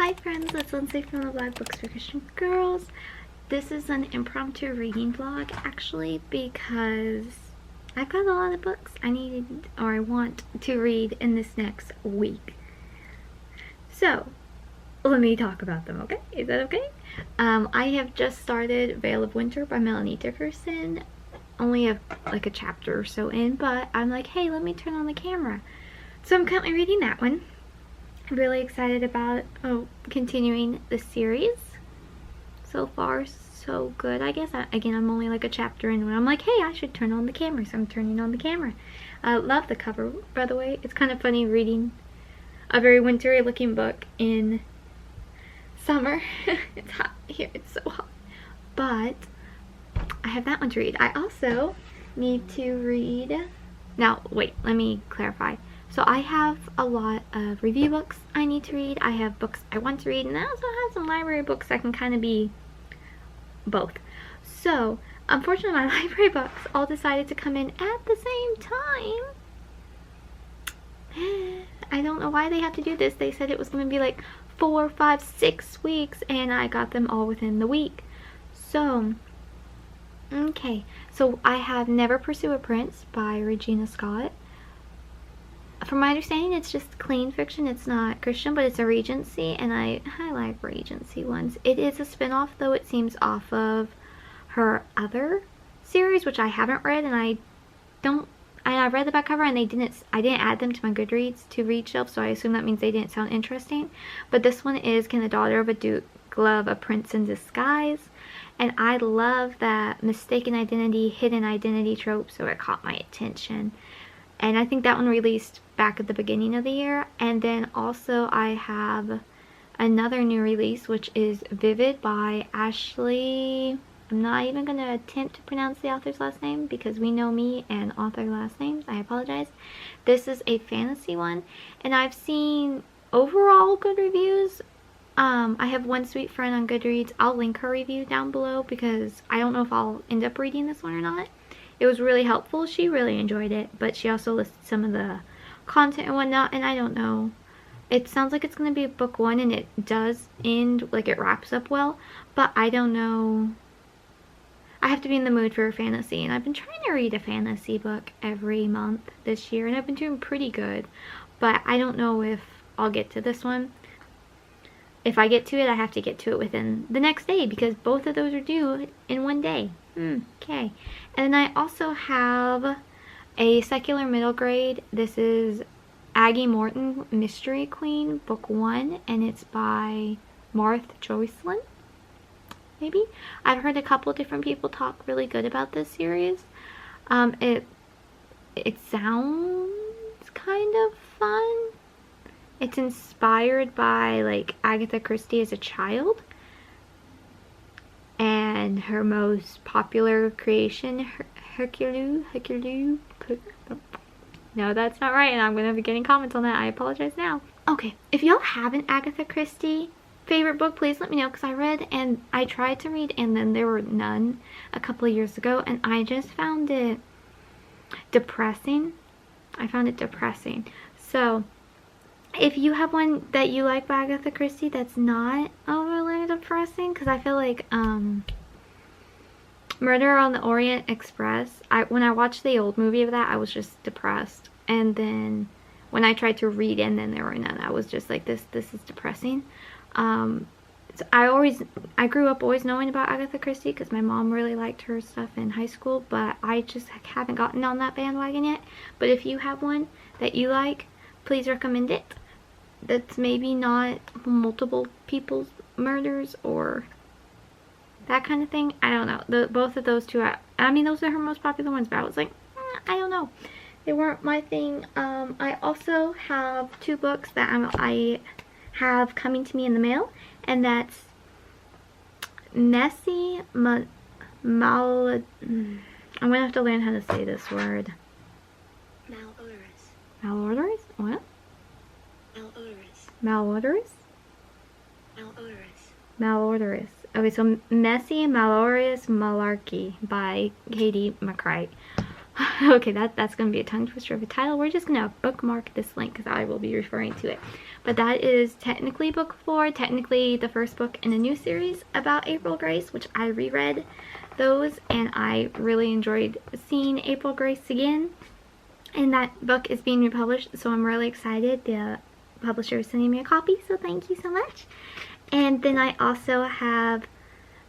Hi friends, it's Lindsey from the blog Books for Christian Girls. This is an impromptu reading vlog actually because I've got a lot of books I want to read in this next week. So let me talk about them, okay? Is that okay? I have just started Veil of Winter by Melanie Dickerson. Only like a chapter or so in, but I'm like, hey, let me turn on the camera. So I'm currently reading that one. I'm really excited about continuing the series. So far, so good, I guess. Again, I'm only like a chapter in when I'm like, hey, I should turn on the camera, so I'm turning on the camera. I love the cover, by the way. It's kind of funny reading a very wintry looking book in summer. It's hot here, it's so hot. But I have that one to read. I also need to read, now wait, let me clarify. So I have a lot of review books I need to read. I have books I want to read, and I also have some library books that can kind of be both. So unfortunately, my library books all decided to come in at the same time. I don't know why they have to do this. They said it was going to be like 4, 5, 6 weeks, and I got them all within the week. So okay, so I have Never Pursue a Prince by Regina Scott. From my understanding, it's just clean fiction. It's not Christian, but it's a Regency, and I like Regency ones. It is a spin-off, though it seems, off of her other series, which I haven't read, and I read the back cover, and I didn't add them to my Goodreads to read shelf, so I assume that means they didn't sound interesting. But this one is Can the Daughter of a Duke Love a Prince in Disguise? And I love that mistaken identity, hidden identity trope, so it caught my attention. And I think that one released back at the beginning of the year. And then also I have another new release, which is Vivid by Ashley. I'm not even going to attempt to pronounce the author's last name because we know me and author last names. I apologize. This is a fantasy one, and I've seen overall good reviews. I have one sweet friend on Goodreads. I'll link her review down below because I don't know if I'll end up reading this one or not. It was really helpful. She really enjoyed it, but she also listed some of the content and whatnot, and I don't know. It sounds like it's going to be book 1, and it does end, like it wraps up well, but I don't know. I have to be in the mood for a fantasy, and I've been trying to read a fantasy book every month this year, and I've been doing pretty good, but I don't know if I'll get to this one. If I get to it, I have to get to it within the next day because both of those are due in one day. Okay. And then I also have a secular middle grade. This is Aggie Morton, Mystery Queen, book 1, and it's by Martha Joycelyn. Maybe? I've heard a couple different people talk really good about this series. It sounds kind of fun. It's inspired by like Agatha Christie as a child, and her most popular creation, Hercule. No, that's not right, and I'm gonna be getting comments on that. I apologize now. Okay, if y'all have an Agatha Christie favorite book, please let me know, because I read and I tried to read, and then there were none a couple of years ago, and I just found it depressing. I found it depressing. So if you have one that you like by Agatha Christie that's not overly depressing, because I feel like Murder on the Orient Express, when I watched the old movie of that, I was just depressed. And then when I tried to read and then there were none, I was just like, this is depressing. So I grew up always knowing about Agatha Christie because my mom really liked her stuff in high school, but I just haven't gotten on that bandwagon yet. But if you have one that you like, please recommend it. That's maybe not multiple people's murders or that kind of thing. I don't know. Both of those two, I mean, those are her most popular ones, but I was like, I don't know. They weren't my thing. I also have 2 books that I have coming to me in the mail, and that's Messy I'm gonna have to learn how to say this word. Malordous. Malordous? What? Malordous? Malordous. Okay, so Messy, Malordous, Malarky by Katie McCrite. Okay, that's going to be a tongue twister of a title. We're just going to bookmark this link because I will be referring to it. But that is technically book 4, technically the first book in a new series about April Grace, which I reread those and I really enjoyed seeing April Grace again. And that book is being republished, so I'm really excited. The publisher is sending me a copy, so thank you so much. And then I also have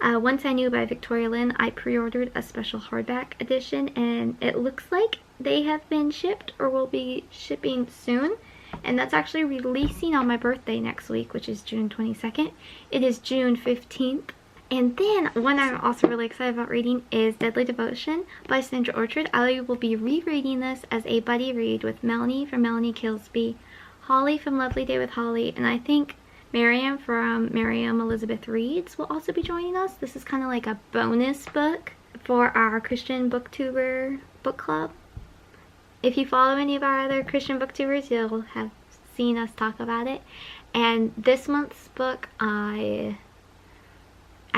Once I Knew by Victoria Lynn. I pre-ordered a special hardback edition, and it looks like they have been shipped or will be shipping soon. And that's actually releasing on my birthday next week, which is June 22nd. It is June 15th. And then one I'm also really excited about reading is Deadly Devotion by Sandra Orchard. I will be rereading this as a buddy read with Melanie from Melanie Kilsby, Holly from Lovely Day with Holly, and I think Miriam from Miriam Elizabeth Reads will also be joining us. This is kind of like a bonus book for our Christian Booktuber book club. If you follow any of our other Christian Booktubers, you'll have seen us talk about it. And this month's book, I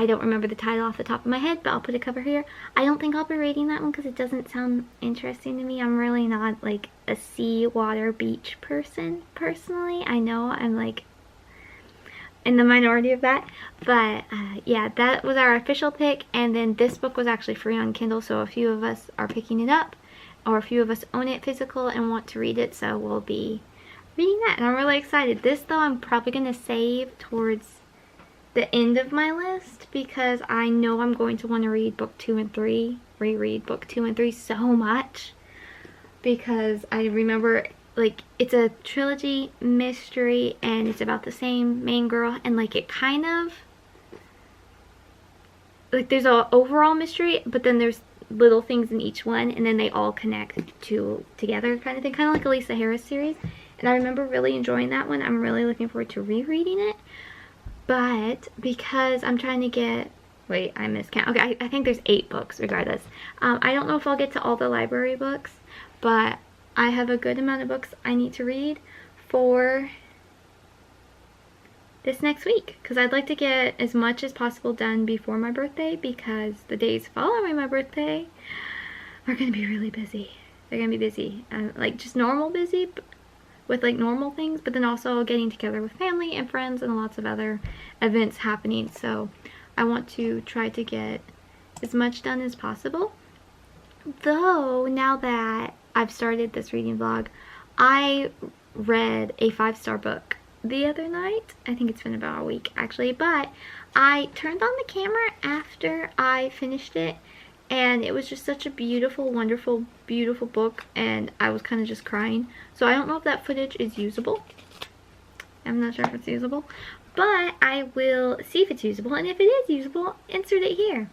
don't remember the title off the top of my head, but I'll put a cover here. I don't think I'll be reading that one because it doesn't sound interesting to me. I'm really not like a sea, water, beach person personally. I know I'm like in the minority of that, but yeah, that was our official pick. And then this book was actually free on Kindle, so a few of us are picking it up, or a few of us own it physical and want to read it, so we'll be reading that, and I'm really excited. This though I'm probably going to save towards the end of my list because I know I'm going to want to read book 2 and 3, reread book 2 and 3 so much, because I remember like it's a trilogy mystery and it's about the same main girl, and like it kind of like there's an overall mystery, but then there's little things in each one and then they all connect together kind of thing, kind of like a Lisa Harris series. And I remember really enjoying that one. I'm really looking forward to rereading it, but because I'm trying to get, wait, I miscount. Okay, I think there's 8 books regardless. I don't know if I'll get to all the library books, but I have a good amount of books I need to read for this next week because I'd like to get as much as possible done before my birthday, because the days following my birthday are going to be really busy. They're going to be busy, like just normal busy with like normal things, but then also getting together with family and friends and lots of other events happening. So I want to try to get as much done as possible. Though now that I've started this reading vlog, I read a 5-star book the other night. I think it's been about a week actually, but I turned on the camera after I finished it, and it was just such a beautiful, wonderful, beautiful book, and I was kind of just crying. So I don't know if that footage is usable. I'm not sure if it's usable, but I will see if it's usable, and if it is usable, insert it here.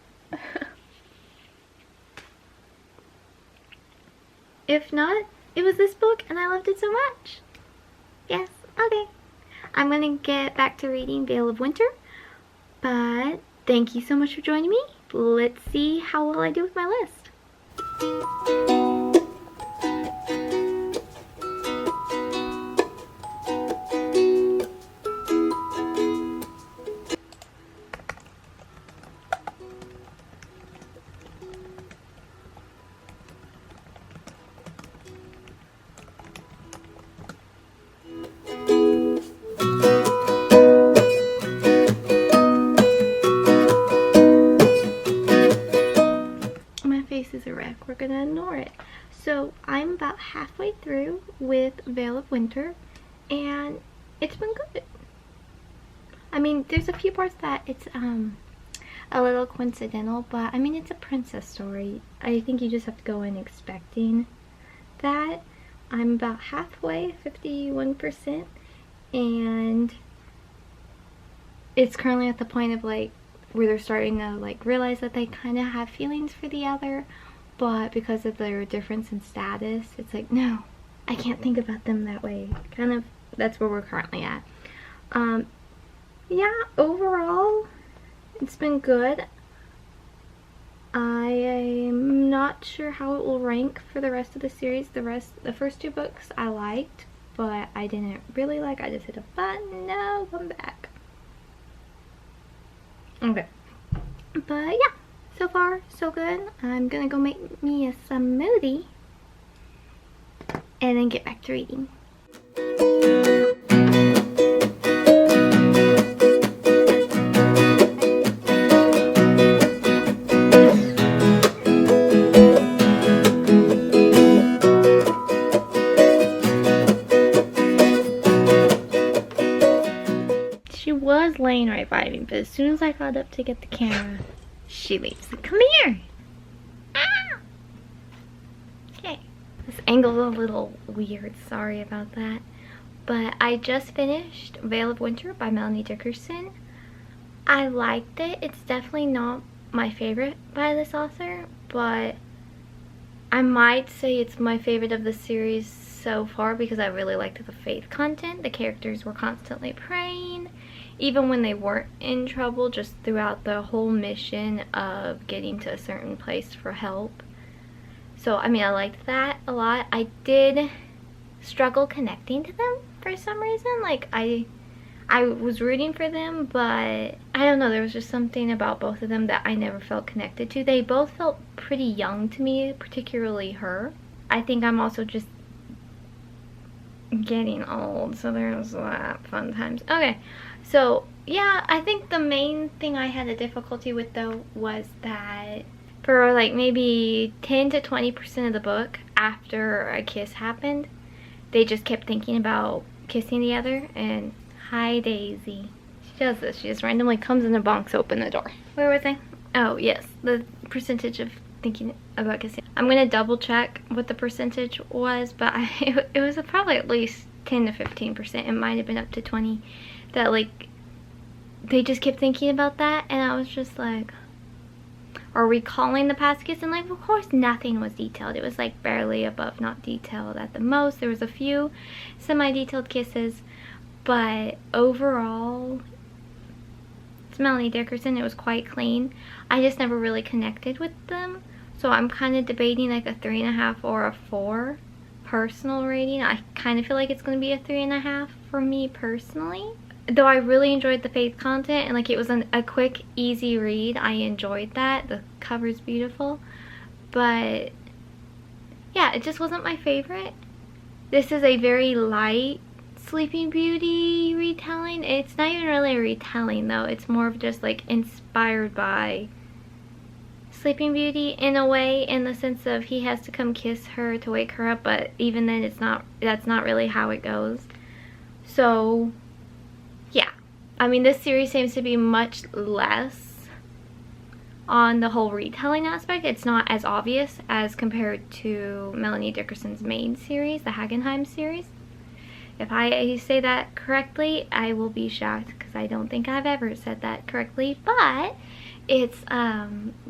If not, it was this book and I loved it so much. Yes, okay. I'm going to get back to reading Veil of Winter, but thank you so much for joining me. Let's see how well I do with my list. Is a wreck. We're gonna ignore it. So I'm about halfway through with Veil of Winter, and it's been good. I mean, there's a few parts that it's a little coincidental, but I mean, it's a princess story. I think you just have to go in expecting that. I'm about halfway, 51%, and it's currently at the point of like where they're starting to like realize that they kind of have feelings for the other, but because of their difference in status, it's like, no, I can't think about them that way. Kind of, that's where we're currently at. Yeah, overall, it's been good. I am not sure how it will rank for the rest of the series. The first 2 books I liked, but I didn't really like. I just hit a button. No, come back. Okay, but yeah, So far, so good. I'm gonna go make me a smoothie and then get back to reading. She was laying right by me, but as soon as I got up to get the camera, she leaves. Come here! Ah! Okay. This angle's a little weird, sorry about that. But I just finished Veil of Winter by Melanie Dickerson. I liked it. It's definitely not my favorite by this author, but I might say it's my favorite of the series so far because I really liked the faith content. The characters were constantly praying, even when they weren't in trouble, just throughout the whole mission of getting to a certain place for help. So, I mean, I liked that a lot. I did struggle connecting to them for some reason. Like, I was rooting for them, but I don't know, there was just something about both of them that I never felt connected to. They both felt pretty young to me, particularly her. I think I'm also just getting old, so there's that fun times. Okay, so yeah, I think the main thing I had a difficulty with though was that for like maybe 10 to 20% of the book, after a kiss happened, they just kept thinking about kissing the other. And hi Daisy, she does this, she just randomly comes in and bonks open the door. Where was I? Oh yes, the percentage of thinking about kissing. I'm gonna double check what the percentage was, but it was probably at least 10 to 15%. It might have been up to 20 that like they just kept thinking about that, and I was just like, or recalling the past kiss, and like of course nothing was detailed. It was like barely above not detailed at the most. There was a few semi-detailed kisses, but overall it's Melanie Dickerson. It was quite clean. I just never really connected with them. So I'm kind of debating like a 3.5 or a 4 personal rating. I kind of feel like it's going to be a 3.5 for me personally. Though I really enjoyed the faith content, and like it was a quick, easy read. I enjoyed that. The cover's beautiful. But yeah, it just wasn't my favorite. This is a very light Sleeping Beauty retelling. It's not even really a retelling though. It's more of just like inspired by Sleeping Beauty in a way, in the sense of he has to come kiss her to wake her up, but even then that's not really how it goes. So yeah, I mean this series seems to be much less on the whole retelling aspect. It's not as obvious as compared to Melanie Dickerson's main series, the Hagenheim series. If I say that correctly, I will be shocked because I don't think I've ever said that correctly, but it's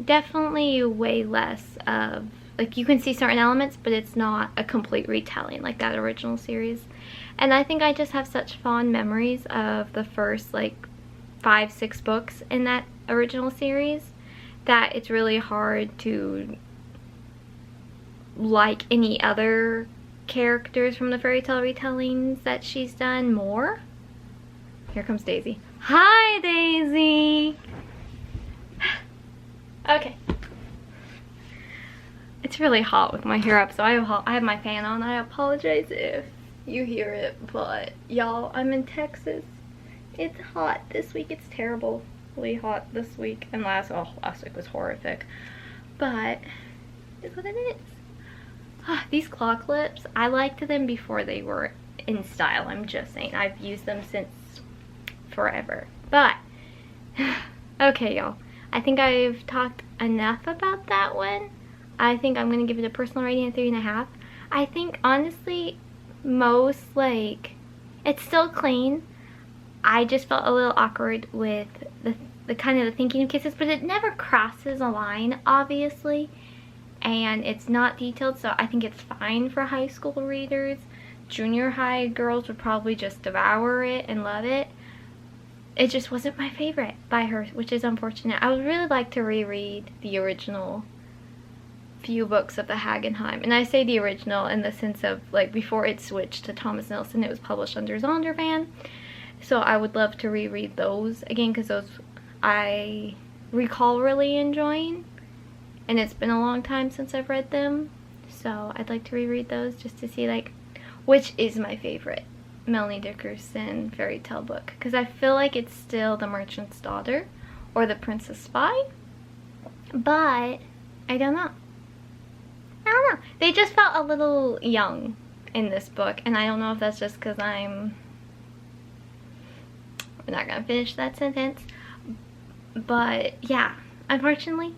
definitely way less of, like, you can see certain elements, but it's not a complete retelling like that original series. And I think I just have such fond memories of the first like 5-6 books in that original series that it's really hard to like any other characters from the fairy tale retellings that she's done more. Here comes Daisy. Hi Daisy! Okay. It's really hot with my hair up, so I have my fan on. I apologize if you hear it, but y'all, I'm in Texas. It's hot this week. It's terribly hot this week, and last week was horrific, but it's what it is. These claw clips, I liked them before they were in style. I'm just saying, I've used them since forever. But okay y'all, I think I've talked enough about that one. I think I'm gonna give it a personal rating of 3.5. I think honestly most, like, it's still clean. I just felt a little awkward with the kind of the thinking of kisses, but it never crosses a line obviously, and it's not detailed, so I think it's fine for high school readers. Junior high girls would probably just devour it and love it. It just wasn't my favorite by her, which is unfortunate. I would really like to reread the original few books of the Hagenheim, and I say the original in the sense of like before it switched to Thomas Nelson. It was published under Zondervan, so I would love to reread those again because those I recall really enjoying. and it's been a long time since I've read them, so I'd like to reread those just to see like which is my favorite Melanie Dickerson fairy tale book, because I feel like it's still The Merchant's Daughter or The Princess Spy, but I don't know. They just felt a little young in this book, and I don't know if that's just because we're not gonna finish that sentence, but yeah, unfortunately.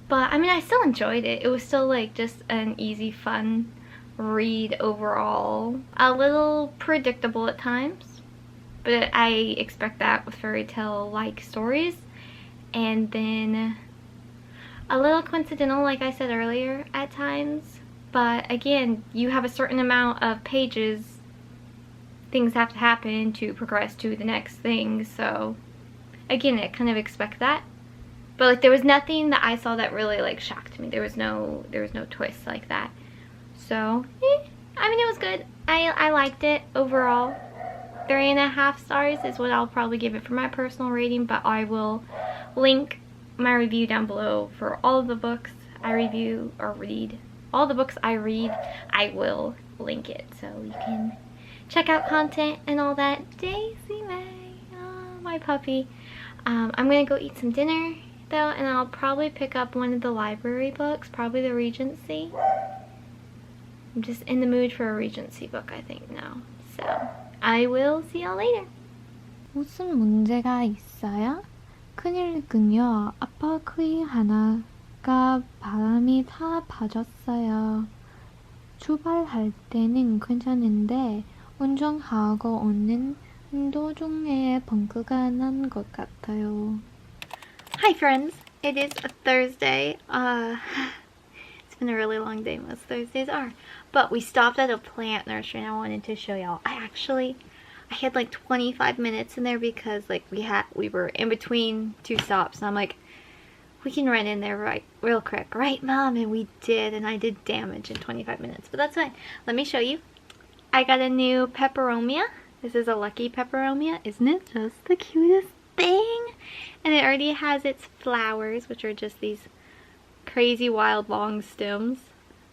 But I mean, I still enjoyed it. It was still like just an easy, fun read overall. A little predictable at times, but I expect that with fairy tale like stories. And then a little coincidental, like I said earlier, at times. But again, you have a certain amount of pages, things have to happen to progress to the next thing, so again, I kind of expect that. But like, there was nothing that I saw that really like shocked me. There was no twist like that. So I mean, it was good. I liked it overall. 3.5 stars is what I'll probably give it for my personal rating, but I will link my review down below for all of the books I review or read. All the books I read, I will link it so you can check out content and all that. Daisy May, oh, my puppy. I'm gonna go eat some dinner though, and I'll probably pick up one of the library books, probably the Regency. I'm just in the mood for a Regency book, I think, now. So I will see y'all later. 무슨 문제가 있어요? 큰일은요. 아빠 퀴 하나가 바람이 다 빠졌어요. 출발할 때는 괜찮은데 운전하고 오는 도중에 벙커가 난 것 같아요. Hi friends, it is a Thursday. It's been a really long day, most Thursdays are. But we stopped at a plant nursery and I wanted to show y'all. I had like 25 minutes in there because like we were in between 2 stops, and I'm like, we can run in there real quick, right Mom? And we did, and I did damage in 25 minutes, but that's fine. Let me show you. I got a new peperomia. This is a lucky peperomia. Isn't it just the cutest thing? And it already has its flowers, which are just these crazy wild long stems.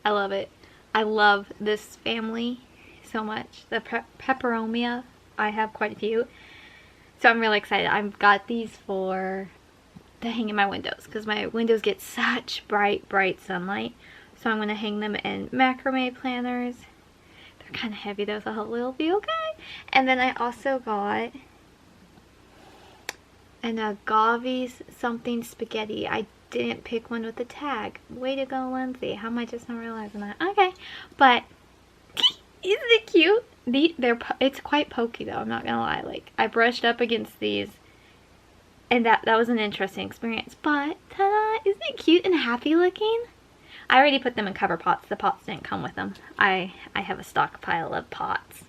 I love it. I love this family so much. The peperomia, I have quite a few, so I'm really excited. I've got these to hang in my windows because my windows get such bright sunlight, so I'm going to hang them in macrame planters. They're kind of heavy though, so hopefully it'll be okay. And then I also got an agave's something spaghetti. I didn't pick one with the tag. Way to go, Lindsey. How am I just not realizing that? Okay, but isn't it cute? It's quite pokey though, I'm not gonna lie. Like, I brushed up against these, and that was an interesting experience. But ta-da! Isn't it cute and happy looking? I already put them in cover pots. The pots didn't come with them. I have a stockpile of pots.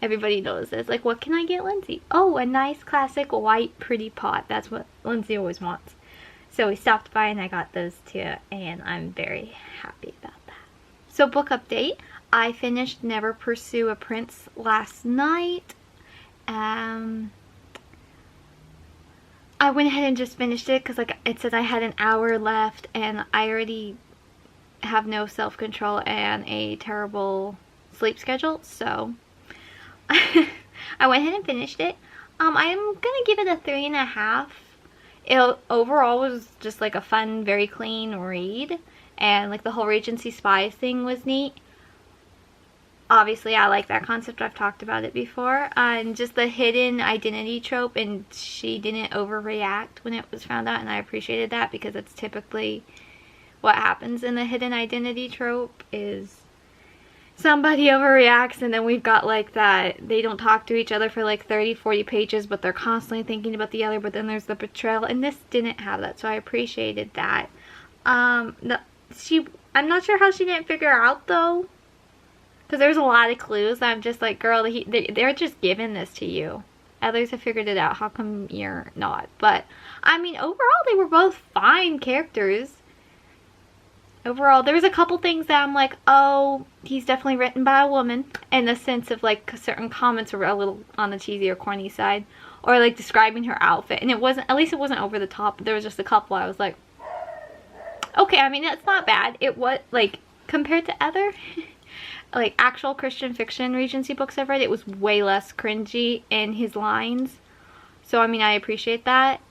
Everybody knows this. Like, what can I get Lindsey? Oh, a nice classic white pretty pot. That's what Lindsey always wants. So we stopped by and I got those too, and I'm very happy about that. So book update. I finished Never Pursue a Prince last night. I went ahead and just finished it because like it says I had an hour left, and I already have no self-control and a terrible sleep schedule, so I went ahead and finished it. I'm gonna give it a 3.5. It overall was just like a fun, very clean read, and like the whole Regency Spies thing was neat. Obviously I like that concept, I've talked about it before, and just the hidden identity trope, and she didn't overreact when it was found out, and I appreciated that because that's typically what happens in the hidden identity trope, is somebody overreacts, and then we've got like that they don't talk to each other for like 30-40 pages, but they're constantly thinking about the other, but then there's the betrayal, and this didn't have that, so I appreciated that. I'm not sure how she didn't figure out though, because there's a lot of clues. I'm just like, girl, they're just giving this to you. Others have figured it out. How come you're not? But I mean, overall they were both fine characters. Overall, there was a couple things that I'm like, oh, he's definitely written by a woman, in the sense of like certain comments were a little on the cheesy or corny side, or like describing her outfit, and it wasn't, at least it wasn't over the top, but there was just a couple I was like, Okay, I mean, that's not bad. It was, like, compared to other, like, actual Christian fiction Regency books I've read, it was way less cringy in his lines. So, I mean, I appreciate that.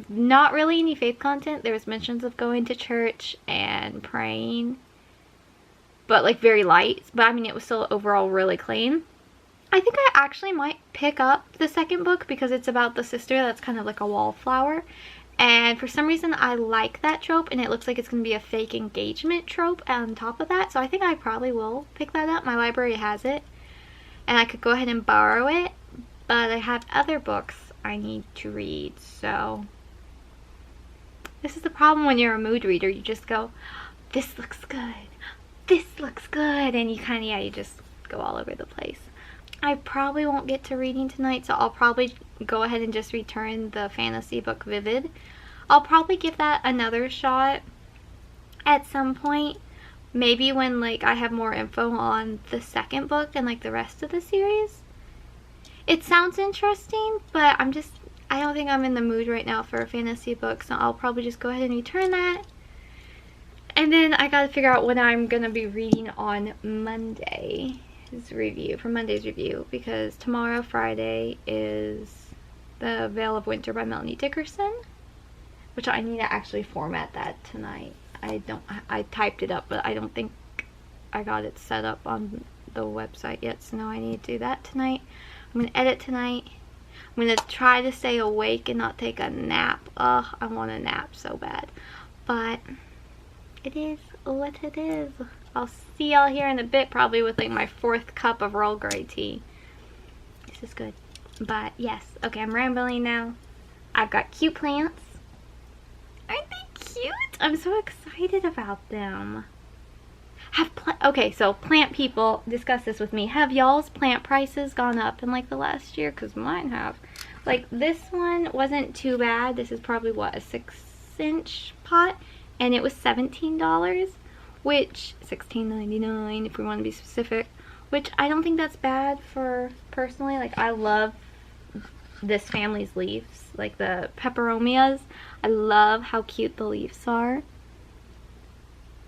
Not really any faith content. There was mentions of going to church and praying, but, like, very light. But, I mean, it was still overall really clean. I think I actually might pick up the second book because it's about the sister that's kind of like a wallflower. And for some reason, I like that trope, and it looks like it's going to be a fake engagement trope on top of that. So I think I probably will pick that up. My library has it, and I could go ahead and borrow it. But I have other books I need to read, so this is the problem when you're a mood reader. You just go, this looks good, this looks good, and you kind of, yeah, you just go all over the place. I probably won't get to reading tonight, so I'll probably go ahead and just return the fantasy book Vivid. I'll probably give that another shot at some point. Maybe when, like, I have more info on the second book and, like, the rest of the series. It sounds interesting, but I don't think I'm in the mood right now for a fantasy book, so I'll probably just go ahead and return that. And then I gotta figure out what I'm gonna be reading on Monday. Review for Monday's review, because tomorrow, Friday, is The Veil of Winter by Melanie Dickerson, which I need to actually format that tonight. I typed it up, but I don't think I got it set up on the website yet, so now I need to do that tonight. I'm gonna edit tonight. I'm gonna try to stay awake and not take a nap. Ugh, I want a nap so bad, but it is what it is. I'll see y'all here in a bit, probably with like my 4th cup of Earl Grey tea. This is good. But yes, okay, I'm rambling now. I've got cute plants. Aren't they cute? I'm so excited about them. Okay, so plant people, discuss this with me. Have y'all's plant prices gone up in like the last year? Because mine have. Like, this one wasn't too bad. This is probably, what, a 6-inch pot? And it was $17. Which, $16.99 if we want to be specific, which I don't think that's bad for, personally. Like, I love this family's leaves, like the peperomias. I love how cute the leaves are.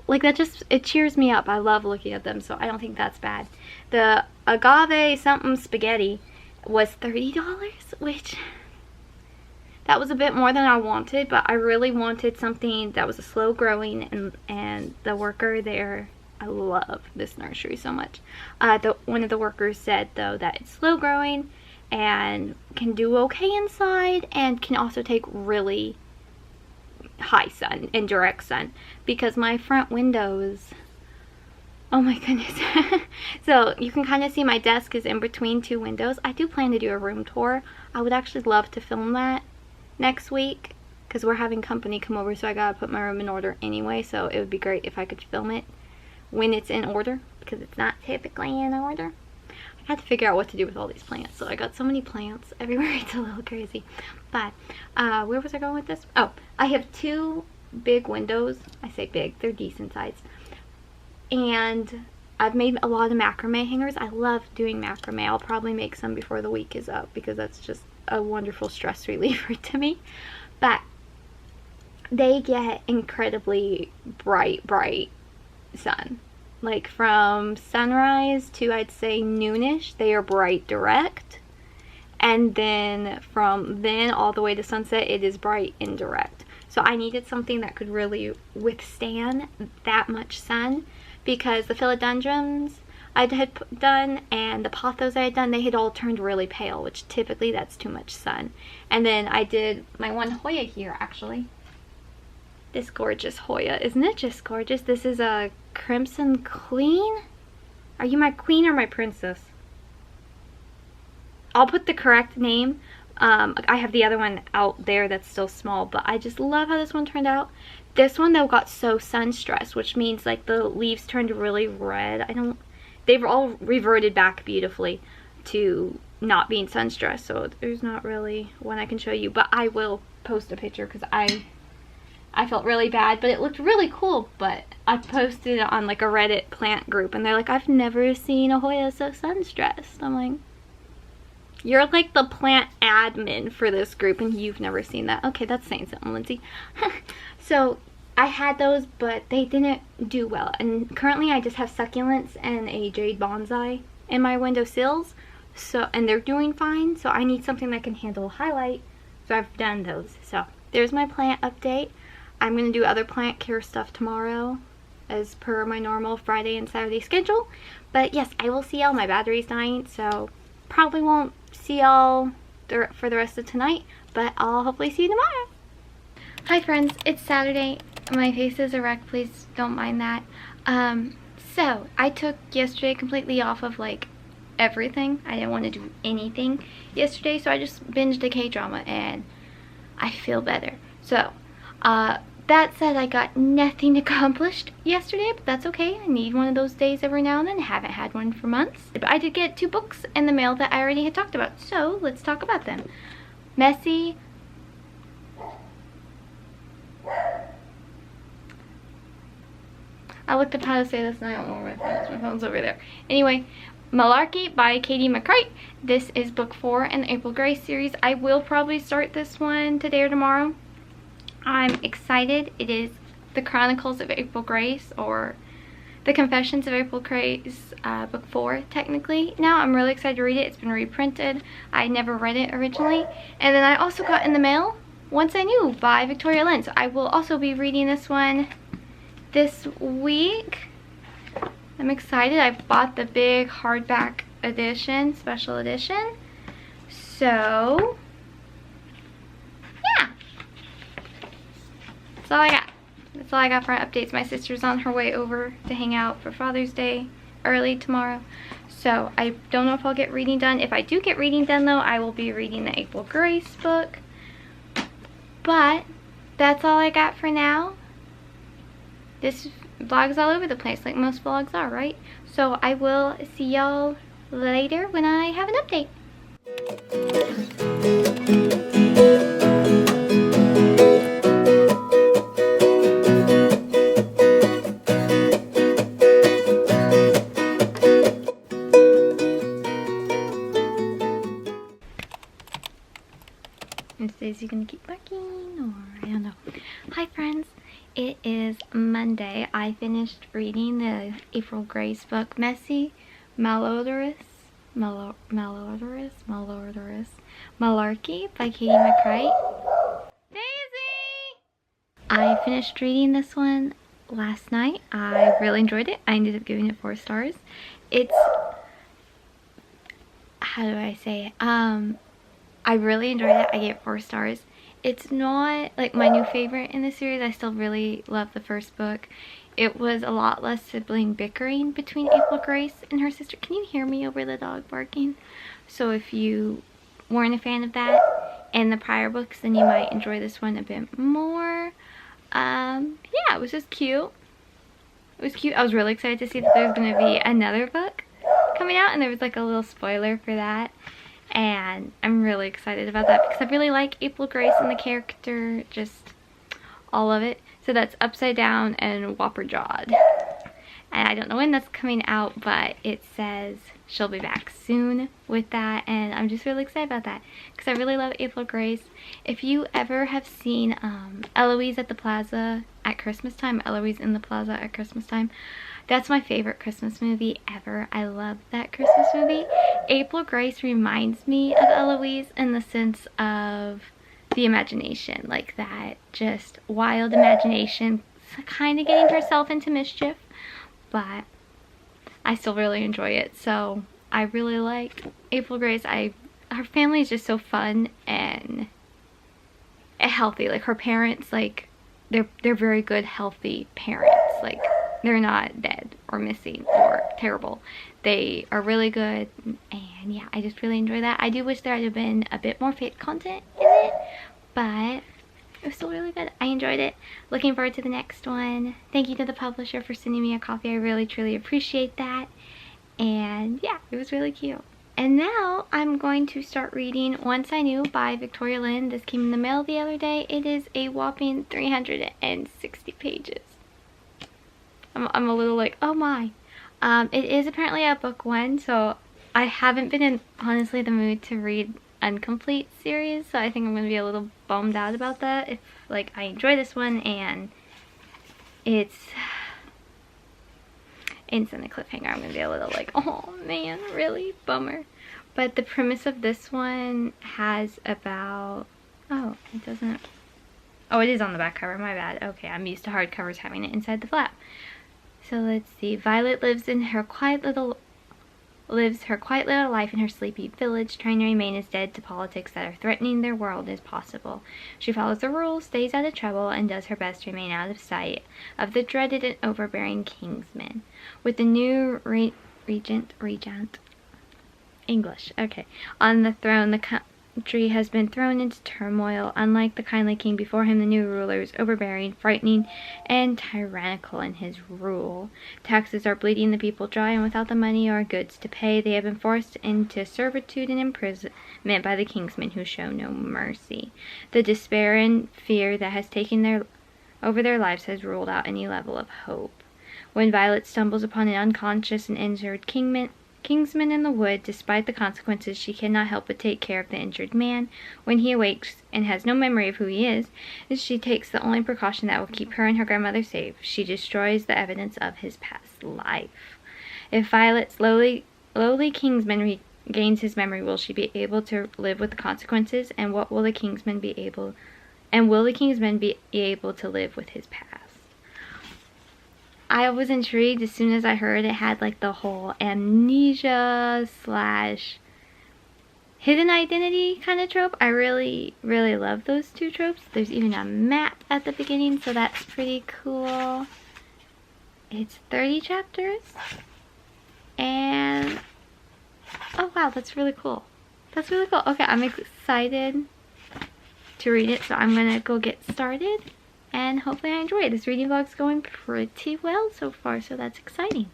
Like, that just, it cheers me up. I love looking at them, so I don't think that's bad. The agave something spaghetti was $30, which, that was a bit more than I wanted, but I really wanted something that was a slow growing, and the worker there, I love this nursery so much. One of the workers said, though, that it's slow growing and can do okay inside and can also take really high sun and direct sun, because my front windows, oh my goodness. So you can kind of see my desk is in between 2 windows. I do plan to do a room tour. I would actually love to film that next week, because we're having company come over, so I gotta put my room in order anyway, so it would be great if I could film it when it's in order, because it's not typically in order. I had to figure out what to do with all these plants, so I got so many plants everywhere. It's a little crazy. But where was I going with this? Oh, I have 2 big windows. I say big, they're decent size, and I've made a lot of macrame hangers. I love doing macrame. I'll probably make some before the week is up, because that's just a wonderful stress reliever to me. But they get incredibly bright sun. Like, from sunrise to, I'd say, noonish, they are bright direct. And then from then all the way to sunset, it is bright indirect. So I needed something that could really withstand that much sun, because the philodendrons I had done and the pothos I had done, they had all turned really pale, which typically that's too much sun. And then I did my one Hoya here, actually. This gorgeous Hoya. Isn't it just gorgeous? This is a Crimson Queen? Are you my queen or my princess? I'll put the correct name. I have the other one out there that's still small, but I just love how this one turned out. This one, though, got so sun stressed, which means, like, the leaves turned really red. They've all reverted back beautifully to not being sun stressed, so there's not really one I can show you, but I will post a picture, because I felt really bad, but it looked really cool. But I posted it on, like, a Reddit plant group, and they're like, I've never seen a Hoya so sun stressed. I'm like, you're like the plant admin for this group, and you've never seen that. Okay, that's saying something, Lindsay. So I had those, but they didn't do well. And currently I just have succulents and a jade bonsai in my windowsills. So, and they're doing fine. So I need something that can handle highlight. So I've done those. So there's my plant update. I'm going to do other plant care stuff tomorrow as per my normal Friday and Saturday schedule. But yes, I will see y'all. My battery's dying, so probably won't see y'all for the rest of tonight, but I'll hopefully see you tomorrow. Hi friends, it's Saturday. My face is a wreck, please don't mind that. So I took yesterday completely off of like everything. I didn't want to do anything yesterday, so I just binged a K-drama and I feel better. So that said, I got nothing accomplished yesterday, but that's okay. I need one of those days every now and then. I haven't had one for months. But I did get 2 books in the mail that I already had talked about, so let's talk about them. Messy. I looked up how to say this and I don't know where my phone is. My phone's over there. Anyway, Malarkey by Katie McCreight. This is book 4 in the April Grace series. I will probably start this one today or tomorrow. I'm excited. It is the Chronicles of April Grace, or the Confessions of April Grace, book 4 technically. Now I'm really excited to read it. It's been reprinted. I never read it originally. And then I also got in the mail Once I Knew by Victoria Lynn. So I will also be reading this one this week. I'm excited. I bought the big hardback edition, special edition. So yeah, that's all I got. That's all I got for updates. My sister's on her way over to hang out for Father's Day early tomorrow. So I don't know if I'll get reading done. If I do get reading done though, I will be reading the April Grace book. But that's all I got for now. This vlog's all over the place like most vlogs are, right? So I will see y'all later when I have an update. Is he gonna keep barking, or I don't know. Hi friends, it is Monday. I finished reading the April Grace book, Messy, Malordous, Malarky by Katie McCreight. Daisy! I finished reading this one last night. I really enjoyed it. I ended up giving it 4 stars. It's, how do I say it? I really enjoyed it. I gave it 4 stars. It's not like my new favorite in the series. I still really love the first book. It was a lot less sibling bickering between April Grace and her sister. Can you hear me over the dog barking? So if you weren't a fan of that and the prior books, then you might enjoy this one a bit more. Yeah, it was just cute. It was cute. I was really excited to see that there was going to be another book coming out, and there was like a little spoiler for that. And I'm really excited about that because I really like April Grace and the character, just all of it. So that's Upside Down and Whopper Jawed. And I don't know when that's coming out, but it says she'll be back soon with that. And I'm just really excited about that because I really love April Grace. If you ever have seen Eloise at the Plaza at Christmas time, Eloise in the Plaza at Christmas time, that's my favorite Christmas movie ever. I love that Christmas movie. April Grace reminds me of Eloise in the sense of the imagination, like that just wild imagination, kind of getting herself into mischief, but I still really enjoy it. So I really like April Grace. Her family is just so fun and healthy. Like her parents, like they're very good, healthy parents. Like they're not dead or missing or terrible. They are really good, and yeah, I just really enjoy that. I do wish there had been a bit more faith content in it, but it was still really good. I enjoyed it. Looking forward to the next one. Thank you to the publisher for sending me a copy. I really truly appreciate that. And yeah, it was really cute. And now I'm going to start reading Once I Knew by Victoria Lynn. This came in the mail the other day. It is a whopping 360 pages. I'm a little like, oh my. It is apparently a book 1, so I haven't been in, honestly, the mood to read incomplete series, so I think I'm going to be a little bummed out about that if, like, I enjoy this one and ends on a cliffhanger. I'm gonna be a little like, oh man, really? Bummer. But the premise of this one has about, oh, it doesn't, oh, it is on the back cover, my bad. Okay, I'm used to hardcovers having it inside the flap. So let's see. Violet lives her quiet little life in her sleepy village, trying to remain as dead to politics that are threatening their world as possible. She follows the rules, stays out of trouble, and does her best to remain out of sight of the dreaded and overbearing Kingsman. With the new regent, English, okay, on the throne, the country has been thrown into turmoil. Unlike the kindly king before him, the new ruler is overbearing, frightening, and tyrannical in his rule. Taxes are bleeding the people dry, and without the money or goods to pay, they have been forced into servitude and imprisonment by the Kingsmen, who show no mercy. The despair and fear that has taken over their lives has ruled out any level of hope. When Violet stumbles upon an unconscious and injured Kingsman in the wood, despite the consequences, she cannot help but take care of the injured man. When he awakes and has no memory of who he is, she takes the only precaution that will keep her and her grandmother safe. She destroys the evidence of his past life. If Violet's lowly Kingsman regains his memory, will she be able to live with the consequences? And will the Kingsman be able to live with his past? I was intrigued as soon as I heard it had like the whole amnesia / hidden identity kind of trope. I really, really love those two tropes. There's even a map at the beginning, so that's pretty cool. It's 30 chapters. And oh wow, that's really cool. That's really cool. Okay, I'm excited to read it, so I'm gonna go get started. And hopefully I enjoy it. This reading vlog's going pretty well so far, so that's exciting.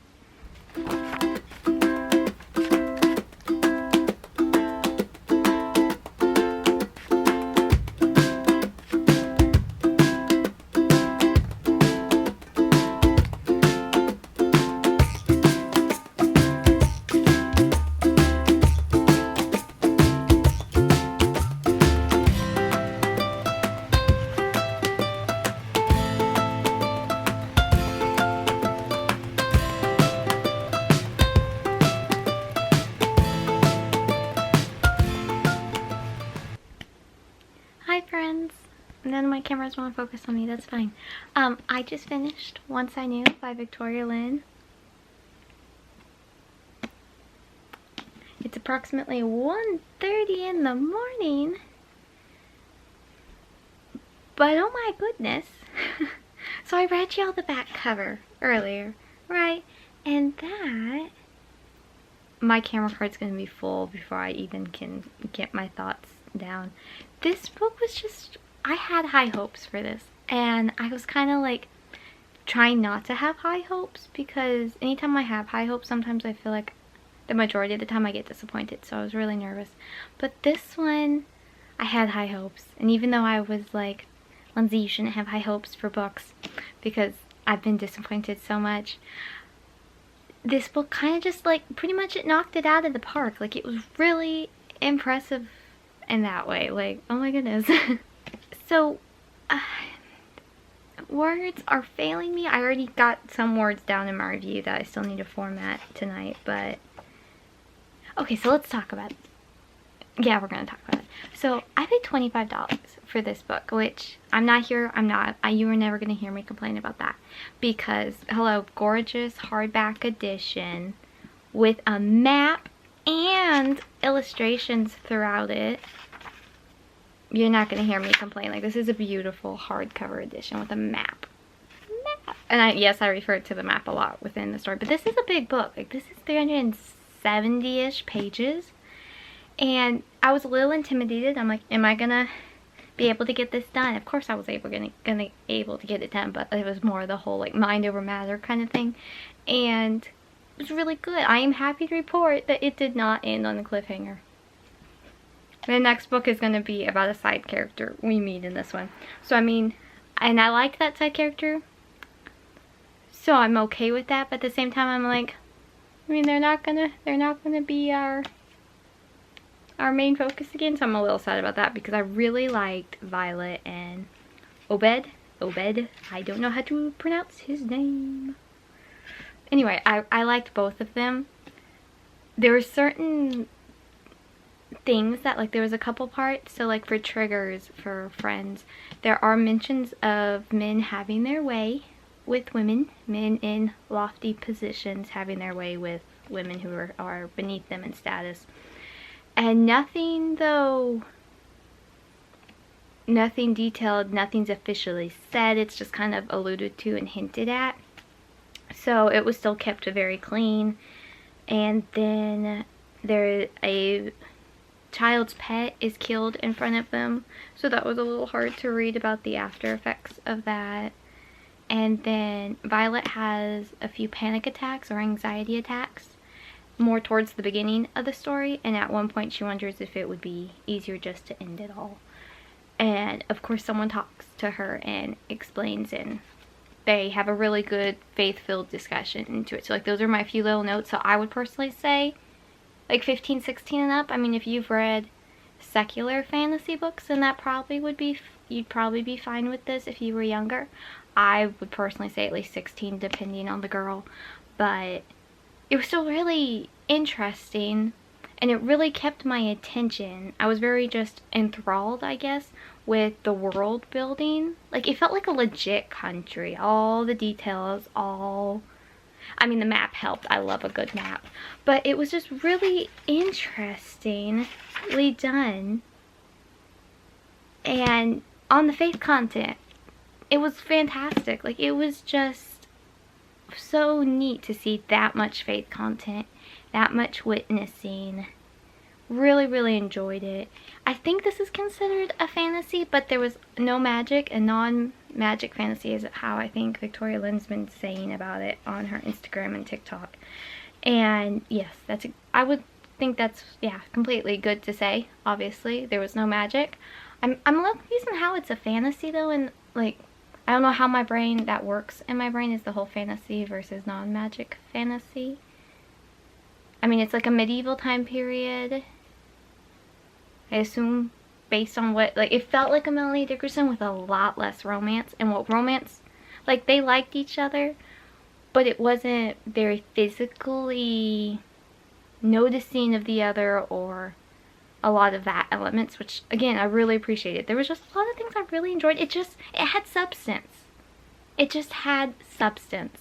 Hi friends! None of my cameras want to focus on me, that's fine. I just finished Once I Knew by Victoria Lynn. It's approximately 1:30 in the morning. But oh my goodness. So I read y'all the back cover earlier, right? And that, my camera card's gonna be full before I even can get my thoughts down. This book was just, I had high hopes for this, and I was kind of like trying not to have high hopes, because anytime I have high hopes, sometimes I feel like the majority of the time I get disappointed, so I was really nervous. But this one, I had high hopes, and even though I was like, Lindsey, you shouldn't have high hopes for books because I've been disappointed so much, this book kind of just like pretty much it knocked it out of the park. Like, it was really impressive in that way. Like, oh my goodness. So words are failing me. I already got some words down in my review that I still need to format tonight, but okay, so let's talk about it. Yeah, we're gonna talk about it. So I paid $25 for this book, which you were never gonna hear me complain about that, because hello, gorgeous hardback edition with a map and illustrations throughout it. You're not gonna hear me complain. Like, this is a beautiful hardcover edition with a map. And yes, I referred to the map a lot within the story, but this is a big book. Like, this is 370-ish pages, and I was a little intimidated. I'm like, am I gonna be able to get this done? Of course I was able to get it done, but it was more the whole like mind over matter kind of thing, and it was really good. I am happy to report that it did not end on a cliffhanger. The next book is going to be about a side character we meet in this one. So I mean, and I like that side character, so I'm okay with that. But at the same time, I'm like, I mean, they're not gonna be our main focus again. So I'm a little sad about that, because I really liked Violet and Obed. Obed. I don't know how to pronounce his name. Anyway, I liked both of them. There were certain things that, like, there was a couple parts, so like for triggers for friends, there are mentions of men having their way with women, men in lofty positions having their way with women who are beneath them in status. And nothing, though, nothing detailed, nothing's officially said, it's just kind of alluded to and hinted at. So it was still kept very clean. And then a child's pet is killed in front of them, so that was a little hard to read about the after effects of that. And then Violet has a few panic attacks or anxiety attacks more towards the beginning of the story, and at one point she wonders if it would be easier just to end it all. And of course someone talks to her and explains, and they have a really good faith-filled discussion into it. So like, those are my few little notes. So I would personally say like 15, 16 and up. I mean, if you've read secular fantasy books, then that probably would be, you'd probably be fine with this if you were younger. I would personally say at least 16, depending on the girl. But it was still really interesting, and it really kept my attention. I was very just enthralled, I guess, with the world building. Like, it felt like a legit country. All the details, I mean, the map helped. I love a good map. But it was just really interestingly done. And on the faith content, it was fantastic. Like, it was just so neat to see that much faith content, that much witnessing. Really, really enjoyed it. I think this is considered a fantasy, but there was no magic, and non-magic fantasy is how I think Victoria Lynn's been saying about it on her Instagram and TikTok. And yes, I would think that's, yeah, completely good to say. Obviously, there was no magic. I'm a little confused on how it's a fantasy though, and like, I don't know how that works in my brain, is the whole fantasy versus non-magic fantasy. I mean, it's like a medieval time period, I assume, based on what, like, it felt like a Melanie Dickerson with a lot less romance. And what romance, like, they liked each other, but it wasn't very physically noticing of the other, or a lot of that elements, which again, I really appreciated. There was just a lot of things I really enjoyed. It had substance. It just had substance.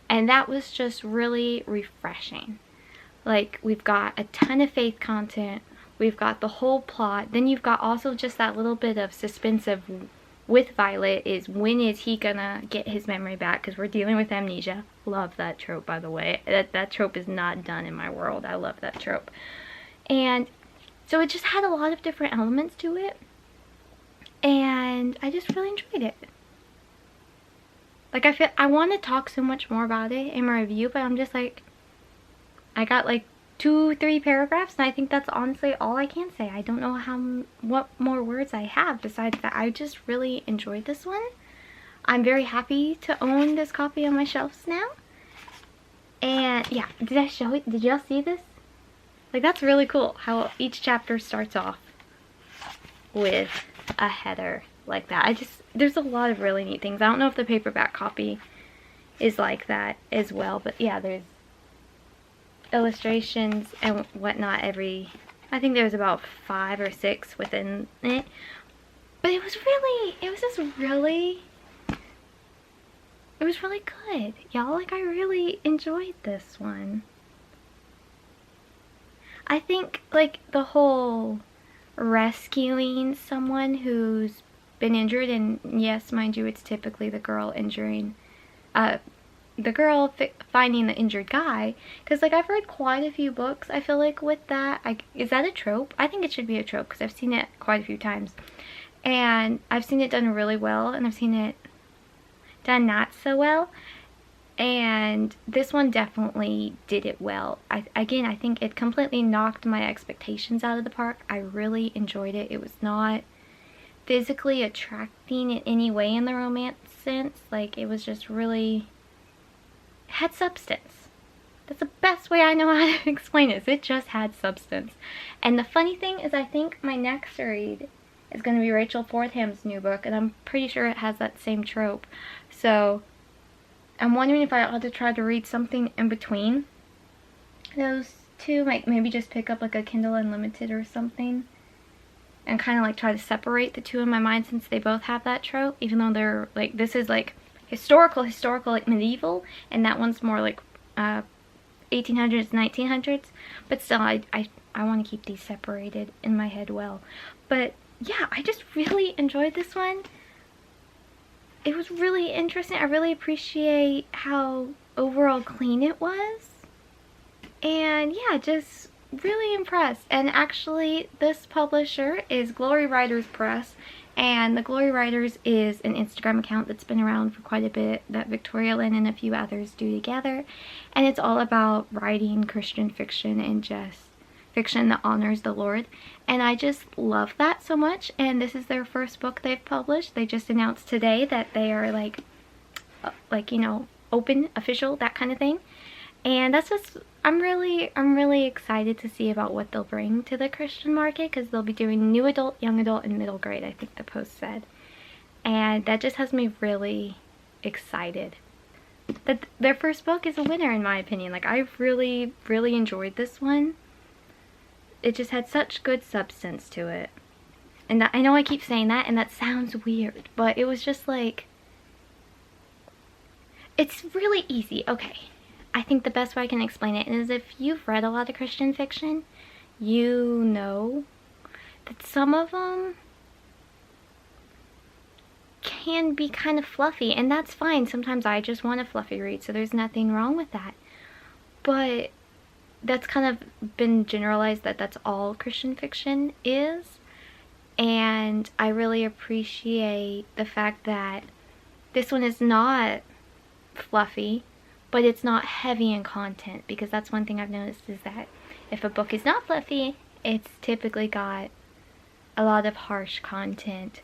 And that was just really refreshing. Like, we've got a ton of faith content. We've got the whole plot. Then you've got also just that little bit of suspense of, with Violet, is when is he gonna get his memory back? Because we're dealing with amnesia. Love that trope, by the way. That trope is not done in my world. I love that trope. And so it just had a lot of different elements to it. And I just really enjoyed it. Like, I want to talk so much more about it in my review, but I'm just like, I got like 2-3 paragraphs, and I think that's honestly all I can say. I don't know what more words I have besides that. I just really enjoyed this one. I'm very happy to own this copy on my shelves now. And yeah, did y'all see this? Like, that's really cool how each chapter starts off with a header like that. There's a lot of really neat things. I don't know if the paperback copy is like that as well, but yeah, there's illustrations and whatnot I think there's about 5 or 6 within it. But it was really good, y'all. Like, I really enjoyed this one. I think, like, the whole rescuing someone who's been injured, and yes, mind you, it's typically the girl injuring, the girl finding the injured guy, because, like, I've read quite a few books, I feel like, with that. Is that a trope? I think it should be a trope, because I've seen it quite a few times. And I've seen it done really well, and I've seen it done not so well. And this one definitely did it well. Again, I think it completely knocked my expectations out of the park. I really enjoyed it. It was not physically attracting in any way in the romance sense. Like, it was just really, it had substance. That's the best way I know how to explain it. It just had substance. And the funny thing is, I think my next read is going to be Rachel Fortham's new book, and I'm pretty sure it has that same trope. So I'm wondering if I ought to try to read something in between those two, like maybe just pick up like a Kindle Unlimited or something, and kind of like try to separate the two in my mind, since they both have that trope, even though they're like, this is like historical, like medieval, and that one's more like 1800s, 1900s, but still I want to keep these separated in my head well. But yeah, I just really enjoyed this one. It was really interesting. I really appreciate how overall clean it was. And yeah, just really impressed. And actually, this publisher is Glory Writers Press. And the Glory Writers is an Instagram account that's been around for quite a bit that Victoria Lynn and a few others do together. And it's all about writing Christian fiction and just fiction that honors the Lord. And I just love that so much. And this is their first book they've published. They just announced today that they are like you know, open, official, that kind of thing. And that's just, I'm really excited to see about what they'll bring to the Christian market, because they'll be doing new adult, young adult, and middle grade, I think the post said. And that just has me really excited. That their first book is a winner, in my opinion. Like, I've really enjoyed this one. It just had such good substance to it. And I know I keep saying that, and that sounds weird, but it was just like, it's really easy. Okay, I think the best way I can explain it is, if you've read a lot of Christian fiction, you know that some of them can be kind of fluffy, and that's fine. Sometimes I just want a fluffy read, so there's nothing wrong with that. But that's kind of been generalized that that's all Christian fiction is. And I really appreciate the fact that this one is not fluffy, but it's not heavy in content, because that's one thing I've noticed, is that if a book is not fluffy, it's typically got a lot of harsh content,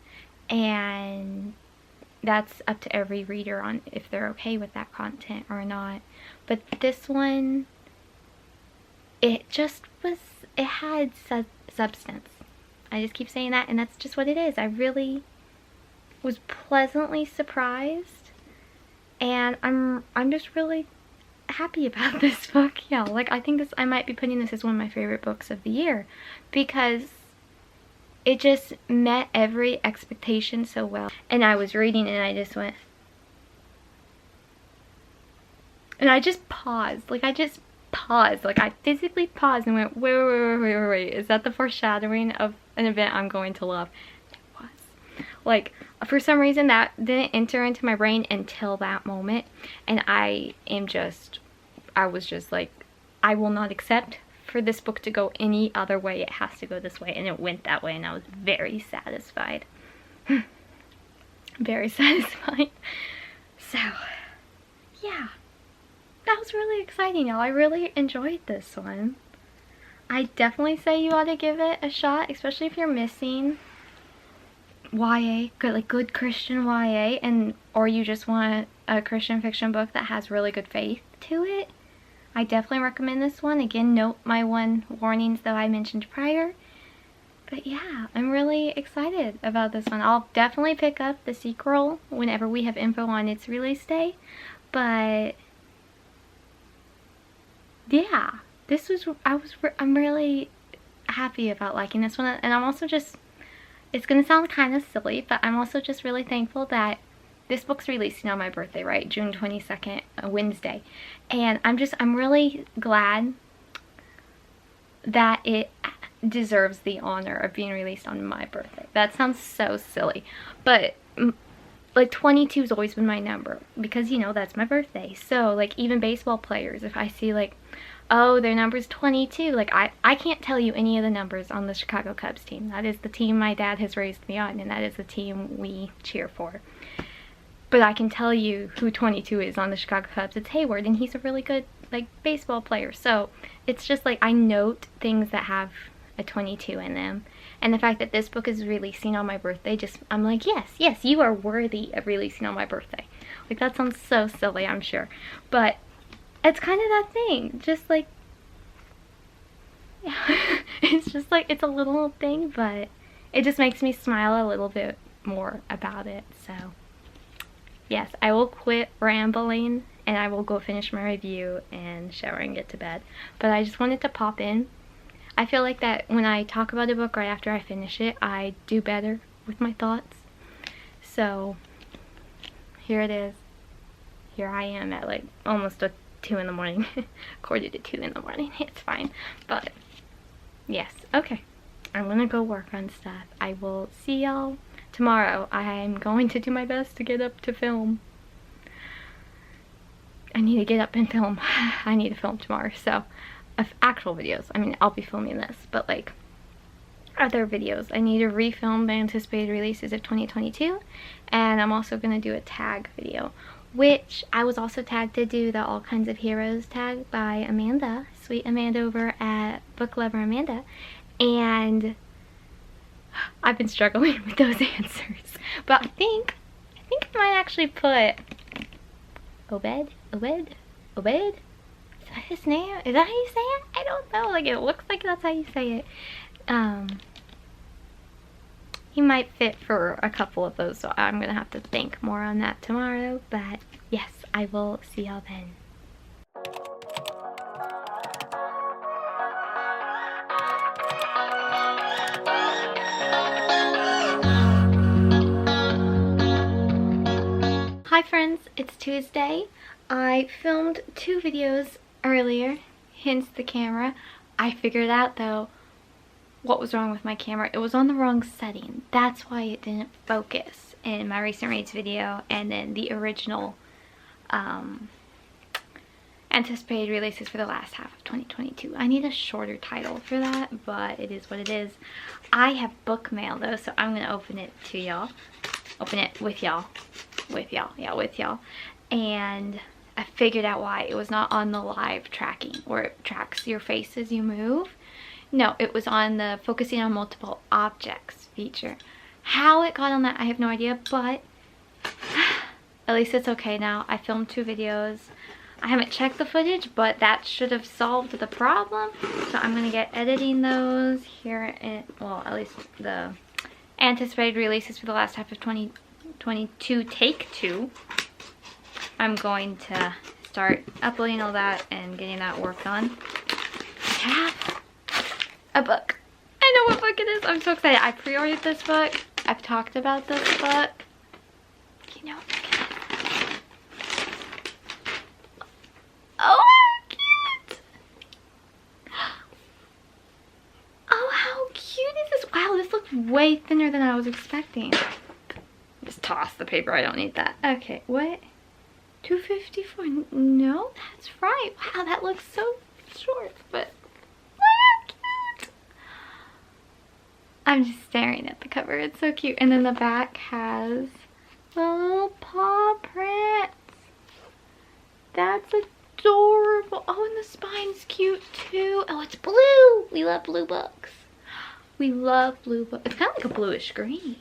and that's up to every reader on if they're okay with that content or not. But this one, it just was, it had substance. I just keep saying that, and that's just what it is. I really was pleasantly surprised, and I'm just really happy about this book. Yeah, like, I think I might be putting this as one of my favorite books of the year, because it just met every expectation so well. And I was reading and I just went, and I just paused. Like, I physically paused and went, wait, is that the foreshadowing of an event I'm going to love? It was. Like, for some reason that didn't enter into my brain until that moment, and I was just like, I will not accept for this book to go any other way. It has to go this way, and it went that way, and I was very satisfied. Very satisfied. So, yeah. That was really exciting, y'all. I really enjoyed this one. I definitely say you ought to give it a shot, especially if you're missing YA, good Christian YA, or you just want a Christian fiction book that has really good faith to it. I definitely recommend this one. Again, note my one warnings that I mentioned prior. But yeah, I'm really excited about this one. I'll definitely pick up the sequel whenever we have info on its release day. But yeah, I'm really happy about liking this one, and I'm also just, it's gonna sound kind of silly, but I'm also just really thankful that this book's releasing on my birthday, right? June 22nd, a Wednesday. And I'm really glad that it deserves the honor of being released on my birthday. That sounds so silly, but like 22 has always been my number, because, you know, that's my birthday. So like, even baseball players, if I see like, oh, their number's 22, like I can't tell you any of the numbers on the Chicago Cubs team. That is the team my dad has raised me on, and that is the team we cheer for. But I can tell you who 22 is on the Chicago Cubs. It's Hayward, and he's a really good, like, baseball player. So it's just like, I note things that have a 22 in them. And the fact that this book is releasing on my birthday, I'm like, yes, you are worthy of releasing on my birthday. Like, that sounds so silly, I'm sure. But it's kind of that thing. Just like, yeah. It's just like, it's a little thing, but it just makes me smile a little bit more about it. So yes, I will quit rambling and I will go finish my review and shower and get to bed. But I just wanted to pop in. I feel like that when I talk about a book right after I finish it, I do better with my thoughts. So here it is. Here I am at like almost 2 in the morning. Quarter to 2 in the morning. It's fine. But yes, okay. I'm gonna go work on stuff. I will see y'all tomorrow. I'm going to do my best to get up to film. I need to get up and film. I need to film tomorrow. So, of actual videos. I mean, I'll be filming this, but like other videos. I need to refilm the anticipated releases of 2022, and I'm also gonna do a tag video, which I was also tagged to do the All Kinds of Heroes tag by Amanda, sweet Amanda over at Book Lover Amanda, and I've been struggling with those answers. But I think I might actually put Obed? Is that his name? Is that how you say it? I don't know. Like, it looks like that's how you say it. He might fit for a couple of those, so I'm gonna have to think more on that tomorrow. But yes, I will see y'all then. Hi friends, it's Tuesday. I filmed 2 videos earlier, hence the camera. I figured out though what was wrong with my camera. It was on the wrong setting. That's why it didn't focus in my recent reads video and then the original anticipated releases for the last half of 2022. I need a shorter title for that, but it is what it is. I have book mail though, so I'm gonna open it to y'all. Open it with y'all. Yeah, with y'all. And I figured out why. It was not on the live tracking where it tracks your face as you move. No, it was on the focusing on multiple objects feature. How it got on that, I have no idea, but at least it's okay now. I filmed 2 videos. I haven't checked the footage, but that should have solved the problem. So I'm gonna get editing those here in, well, at least the anticipated releases for the last half of 2022, take 2. I'm going to start uploading all that and getting that work on. I have a book. I know what book it is. I'm so excited. I pre-ordered this book. I've talked about this book. You know what book it is? Oh, how cute! Oh, how cute is this? Wow, this looks way thinner than I was expecting. Just toss the paper. I don't need that. Okay, what? $2.54. No, that's right. Wow, that looks so short, but wow, cute. I'm just staring at the cover. It's so cute. And then the back has the little paw prints. That's adorable. Oh, and the spine's cute too. Oh, it's blue. We love blue books. We love blue books. It's kind of like a bluish green.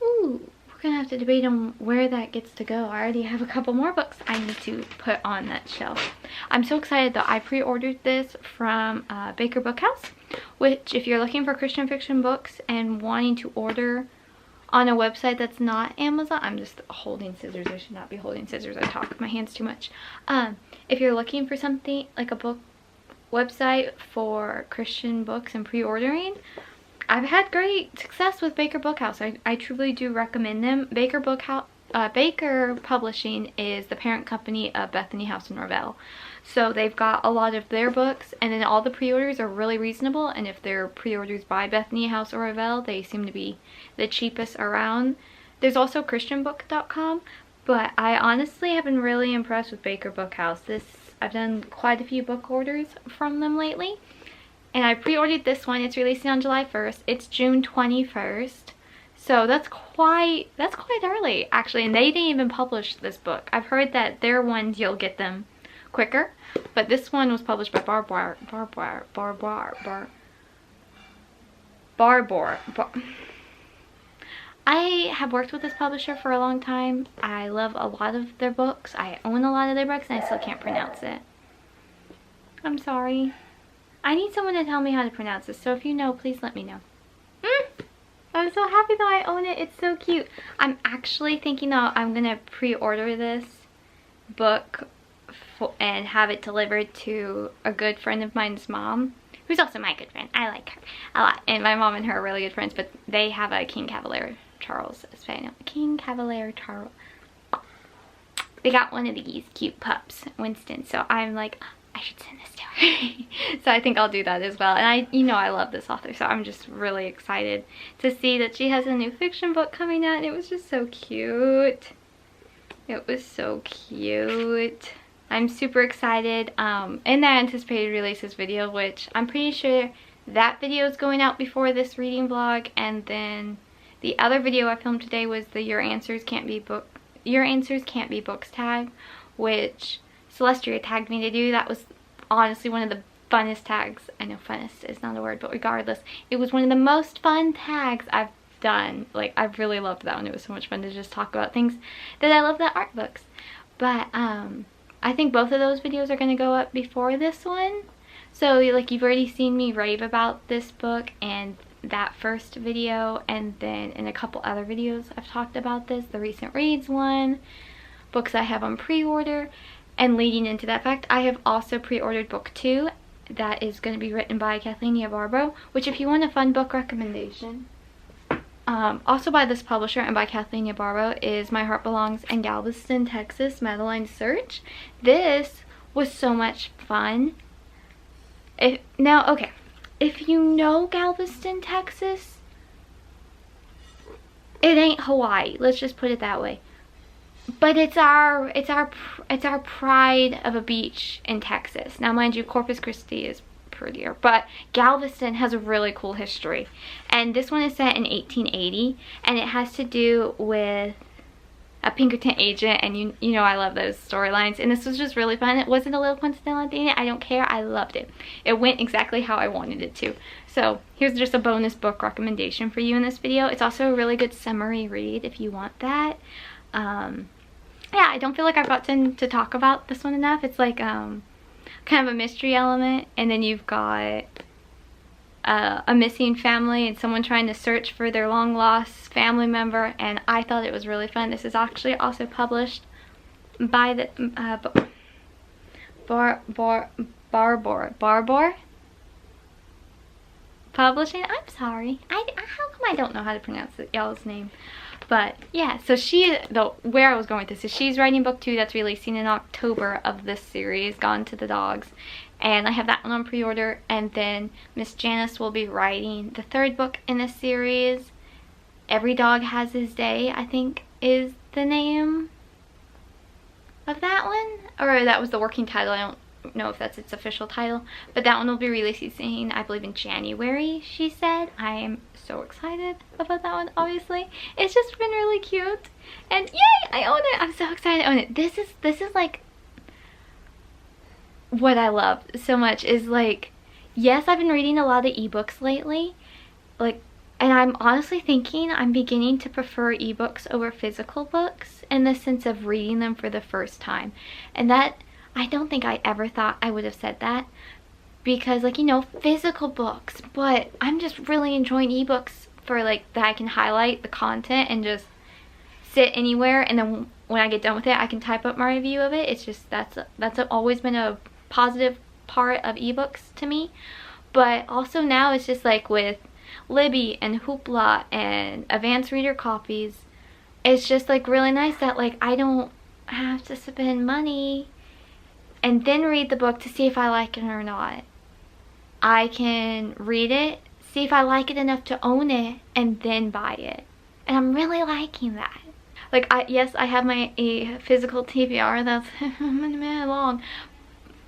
Ooh. We're gonna have to debate on where that gets to go. I already have a couple more books I need to put on that shelf. I'm so excited though. I pre-ordered this from Baker Bookhouse, which if you're looking for Christian fiction books and wanting to order on a website that's not Amazon, I'm just holding scissors. I should not be holding scissors. I talk with my hands too much. If you're looking for something like a book website for Christian books and pre-ordering, I've had great success with Baker Bookhouse. I truly do recommend them. Baker Publishing is the parent company of Bethany House and Ravel. So they've got a lot of their books, and then all the pre-orders are really reasonable, and if they're pre-orders by Bethany House or Ravel, they seem to be the cheapest around. There's also christianbook.com, but I honestly have been really impressed with Baker Bookhouse. I've done quite a few book orders from them lately. And I pre-ordered this one. It's releasing on July 1st. It's June 21st. So that's quite early, actually. And they didn't even publish this book. I've heard that their ones, you'll get them quicker. But this one was published by Barbor. I have worked with this publisher for a long time. I love a lot of their books. I own a lot of their books and I still can't pronounce it. I'm sorry. I need someone to tell me how to pronounce this, so if you know, please let me know. I'm so happy that I own it. It's so cute. I'm actually thinking though I'm gonna pre-order this book and have it delivered to a good friend of mine's mom, who's also my good friend. I like her a lot, and my mom and her are really good friends, but they have a King Cavalier Charles Spaniel. King Cavalier Charles. They got one of these cute pups, Winston, so I'm like, I should send this to her. So I think I'll do that as well. And I love this author, so I'm just really excited to see that she has a new fiction book coming out, and it was just so cute. It was so cute. I'm super excited. In that anticipated releases video, which I'm pretty sure that video is going out before this reading vlog, and then the other video I filmed today was the Your Answers Can't Be Books tag, which Celestia tagged me to do. That was honestly one of the funnest tags. I know funnest is not a word, but regardless, it was one of the most fun tags I've done. Like, I really loved that one. It was so much fun to just talk about things that I love, that art books. But I think both of those videos are going to go up before this one. So like, you've already seen me rave about this book and that first video, and then in a couple other videos I've talked about this, the recent reads one, books I have on pre-order. And leading into that fact, I have also pre-ordered book 2 that is going to be written by Kathleen Barbaro, which, if you want a fun book recommendation, also by this publisher and by Kathleen Barbaro, is My Heart Belongs in Galveston, Texas, Madeline Search. This was so much fun. If you know Galveston, Texas, it ain't Hawaii. Let's just put it that way. But it's our pride of a beach in Texas. Now, mind you, Corpus Christi is prettier, but Galveston has a really cool history. And this one is set in 1880, and it has to do with a Pinkerton agent, and you know I love those storylines, and this was just really fun. It wasn't a little coincidental at the end. I don't care. I loved it. It went exactly how I wanted it to. So here's just a bonus book recommendation for you in this video. It's also a really good summary read if you want that. Yeah, I don't feel like I've gotten to talk about this one enough. It's like kind of a mystery element, and then you've got a missing family and someone trying to search for their long lost family member, and I thought it was really fun. This is actually also published by the Barbor Publishing. I'm sorry. How come I don't know how to pronounce y'all's name? But yeah, so where I was going with this is she's writing book 2 that's releasing in October of this series, Gone to the Dogs. And I have that one on pre-order. And then Miss Janice will be writing the 3rd book in this series. Every Dog Has His Day, I think, is the name of that one. Or that was the working title. I don't know if that's its official title. But that one will be releasing, I believe, in January, she said. I am so excited about that one, obviously. It's just been really cute. And yay, I own it. I'm so excited to own it. This is like what I love so much is, like, yes, I've been reading a lot of ebooks lately, like, and I'm honestly thinking I'm beginning to prefer ebooks over physical books in the sense of reading them for the first time. And that, I don't think I ever thought I would have said that, because, like, you know, physical books, but I'm just really enjoying ebooks for, like, that I can highlight the content and just sit anywhere, and then when I get done with it I can type up my review of it. It's just, that's always been a positive part of ebooks to me. But also now it's just like with Libby and Hoopla and advanced reader copies, it's just like really nice that, like, I don't have to spend money and then read the book to see if I like it or not. I can read it, see if I like it enough to own it, and then buy it. And I'm really liking that. Like, yes, I have a physical TBR that's long,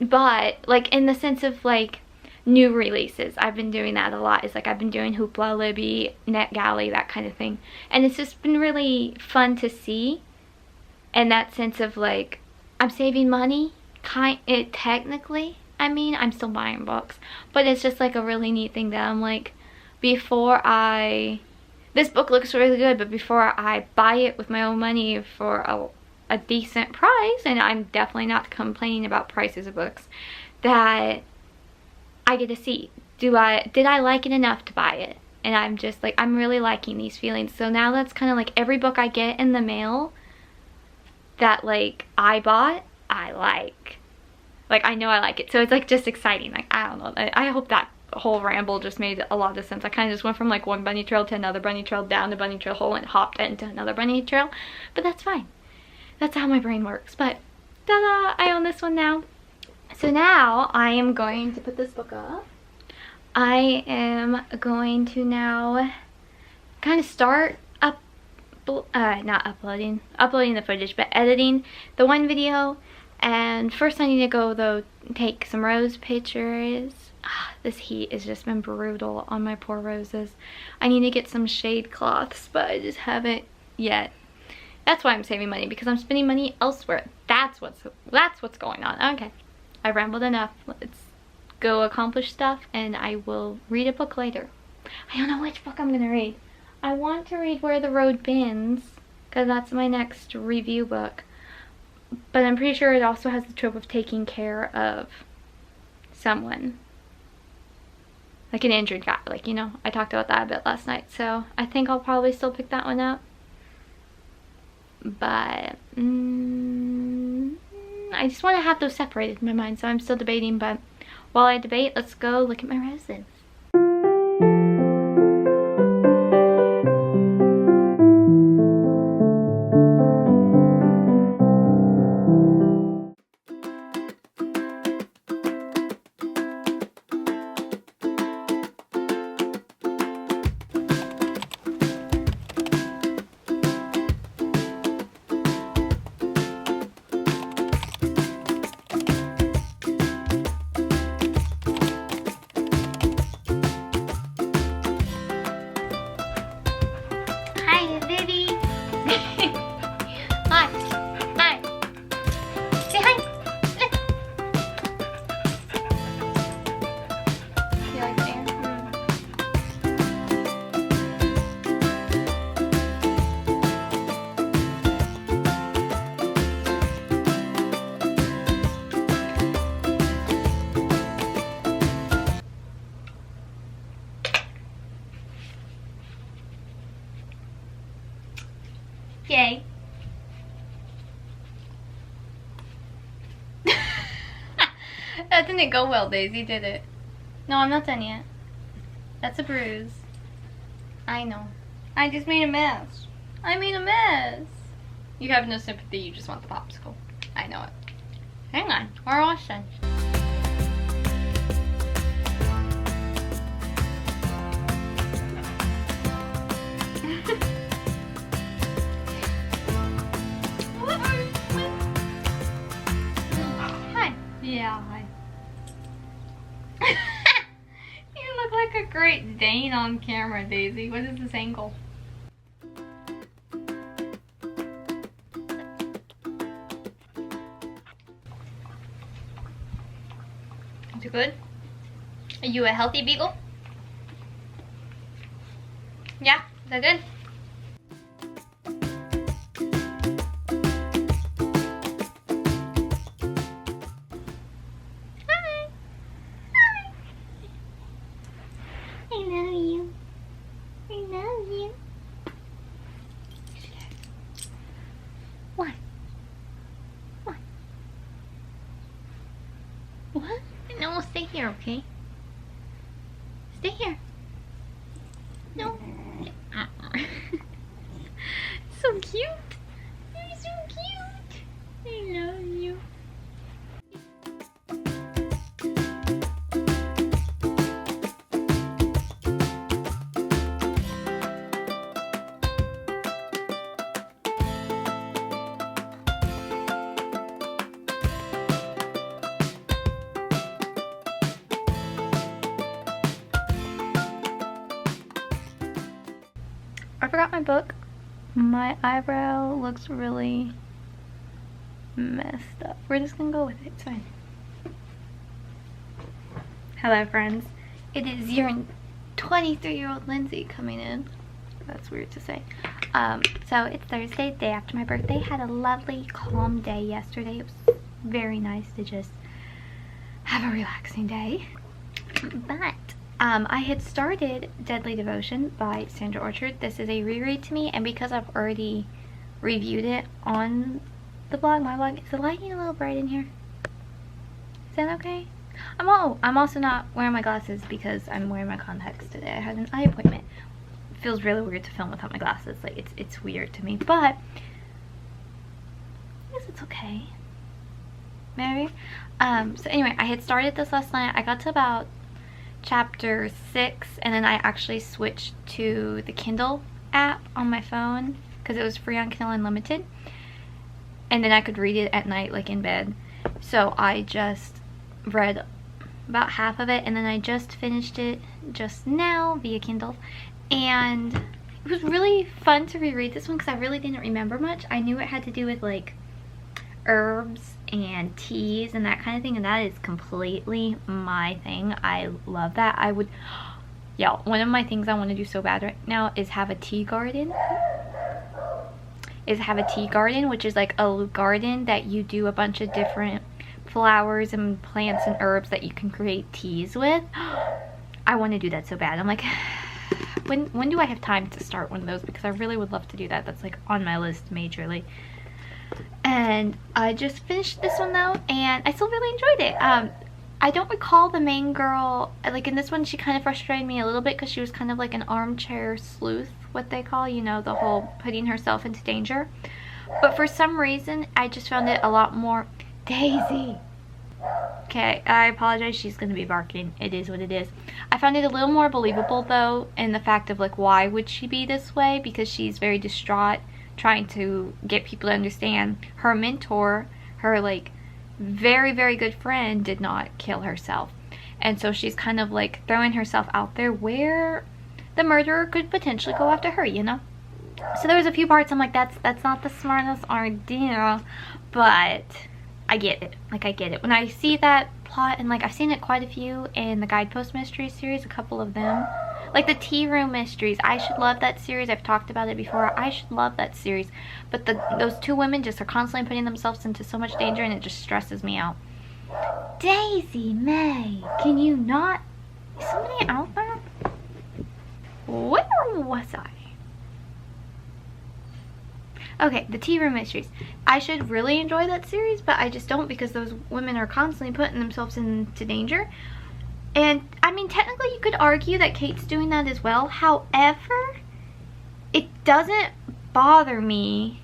but, like, in the sense of, like, new releases, I've been doing that a lot. It's like I've been doing Hoopla, Libby, NetGalley, that kind of thing. And it's just been really fun to see. And that sense of, like, I'm saving money, technically. I mean, I'm still buying books, but it's just like a really neat thing that I'm like, this book looks really good, but before I buy it with my own money for a decent price, and I'm definitely not complaining about prices of books, that I get to see, did I like it enough to buy it? And I'm just like, I'm really liking these feelings. So now that's kind of like every book I get in the mail that like I bought, I like. Like, I know I like it. So it's like just exciting. Like, I don't know. I hope that whole ramble just made a lot of sense. I kind of just went from like one bunny trail to another bunny trail, down the bunny trail hole, and hopped into another bunny trail. But that's fine. That's how my brain works. But ta-da! I own this one now. So now I am going to put this book up. I am going to now kind of start not uploading the footage, but editing the one video. And first I need to go though take some rose pictures. This heat has just been brutal on my poor roses. I need to get some shade cloths, but I just haven't yet. That's why I'm saving money, because I'm spending money elsewhere. That's what's going on. Okay, I rambled enough. Let's go accomplish stuff, and I will read a book later. I don't know which book I'm gonna read. I want to read Where the Road Bends, because that's my next review book. But I'm pretty sure it also has the trope of taking care of someone. Like an injured guy. Like, you know, I talked about that a bit last night. So I think I'll probably still pick that one up. But I just want to have those separated in my mind. So I'm still debating. But while I debate, let's go look at my roses. Yay. That didn't go well, Daisy, did it? No, I'm not done yet. That's a bruise. I know. I just made a mess. I made a mess. You have no sympathy, you just want the popsicle. I know it. Hang on, we're almost done. Yeah, hi. You look like a Great Dane on camera, Daisy. What is this angle? Is it good? Are you a healthy beagle? Yeah, is that good? What? No, stay here, okay? Stay here. No. So cute. You're so cute. I love you. I forgot my book. My eyebrow looks really messed up. We're just gonna go with it. It's fine. Hello, friends. It is your 23-year-old Lindsay coming in. That's weird to say. So it's Thursday, the day after my birthday. Had a lovely, calm day yesterday. It was very nice to just have a relaxing day. But I had started Deadly Devotion by Sandra Orchard. This is a reread to me, and because I've already reviewed it on the blog, my blog, is the lighting a little bright in here? Is that okay? I'm also not wearing my glasses because I'm wearing my contacts today. I had an eye appointment. It feels really weird to film without my glasses. Like, it's weird to me, but I guess it's okay. Maybe. So anyway, I had started this last night. I got to about chapter 6, and then I actually switched to the Kindle app on my phone because it was free on Kindle Unlimited, and then I could read it at night, like in bed. So I just read about half of it, and then I just finished it just now via Kindle, and it was really fun to reread this one because I really didn't remember much. I knew it had to do with like herbs and teas and that kind of thing, and that is completely my thing. I love that. Yeah, one of my things I want to do so bad right now is have a tea garden. Which is like a garden that you do a bunch of different flowers and plants and herbs that you can create teas with. I want to do that so bad. I'm like, when do I have time to start one of those? Because I really would love to do that. That's like on my list majorly. And I just finished this one though, and I still really enjoyed it. I don't recall the main girl, like in this one she kind of frustrated me a little bit because she was kind of like an armchair sleuth, what they call, you know, the whole putting herself into danger. But for some reason I just found it a lot more... Daisy! Okay, I apologize, she's gonna be barking. It is what it is. I found it a little more believable though, in the fact of like, why would she be this way? Because she's very distraught, trying to get people to understand her mentor, her like very, very good friend, did not kill herself. And so she's kind of like throwing herself out there where the murderer could potentially go after her, you know? So there was a few parts I'm like, that's not the smartest idea, but I get it. Like, I get it. When I see that plot, and like I've seen it quite a few in the Guidepost Mysteries series, a couple of them. Like the Tea Room Mysteries. I should love that series. I've talked about it before. I should love that series. But those two women just are constantly putting themselves into so much danger, and it just stresses me out. Daisy May, can you not? Is somebody out there? Where was I? Okay, the Tea Room Mysteries. I should really enjoy that series, but I just don't, because those women are constantly putting themselves into danger. And, I mean, technically you could argue that Kate's doing that as well. However, it doesn't bother me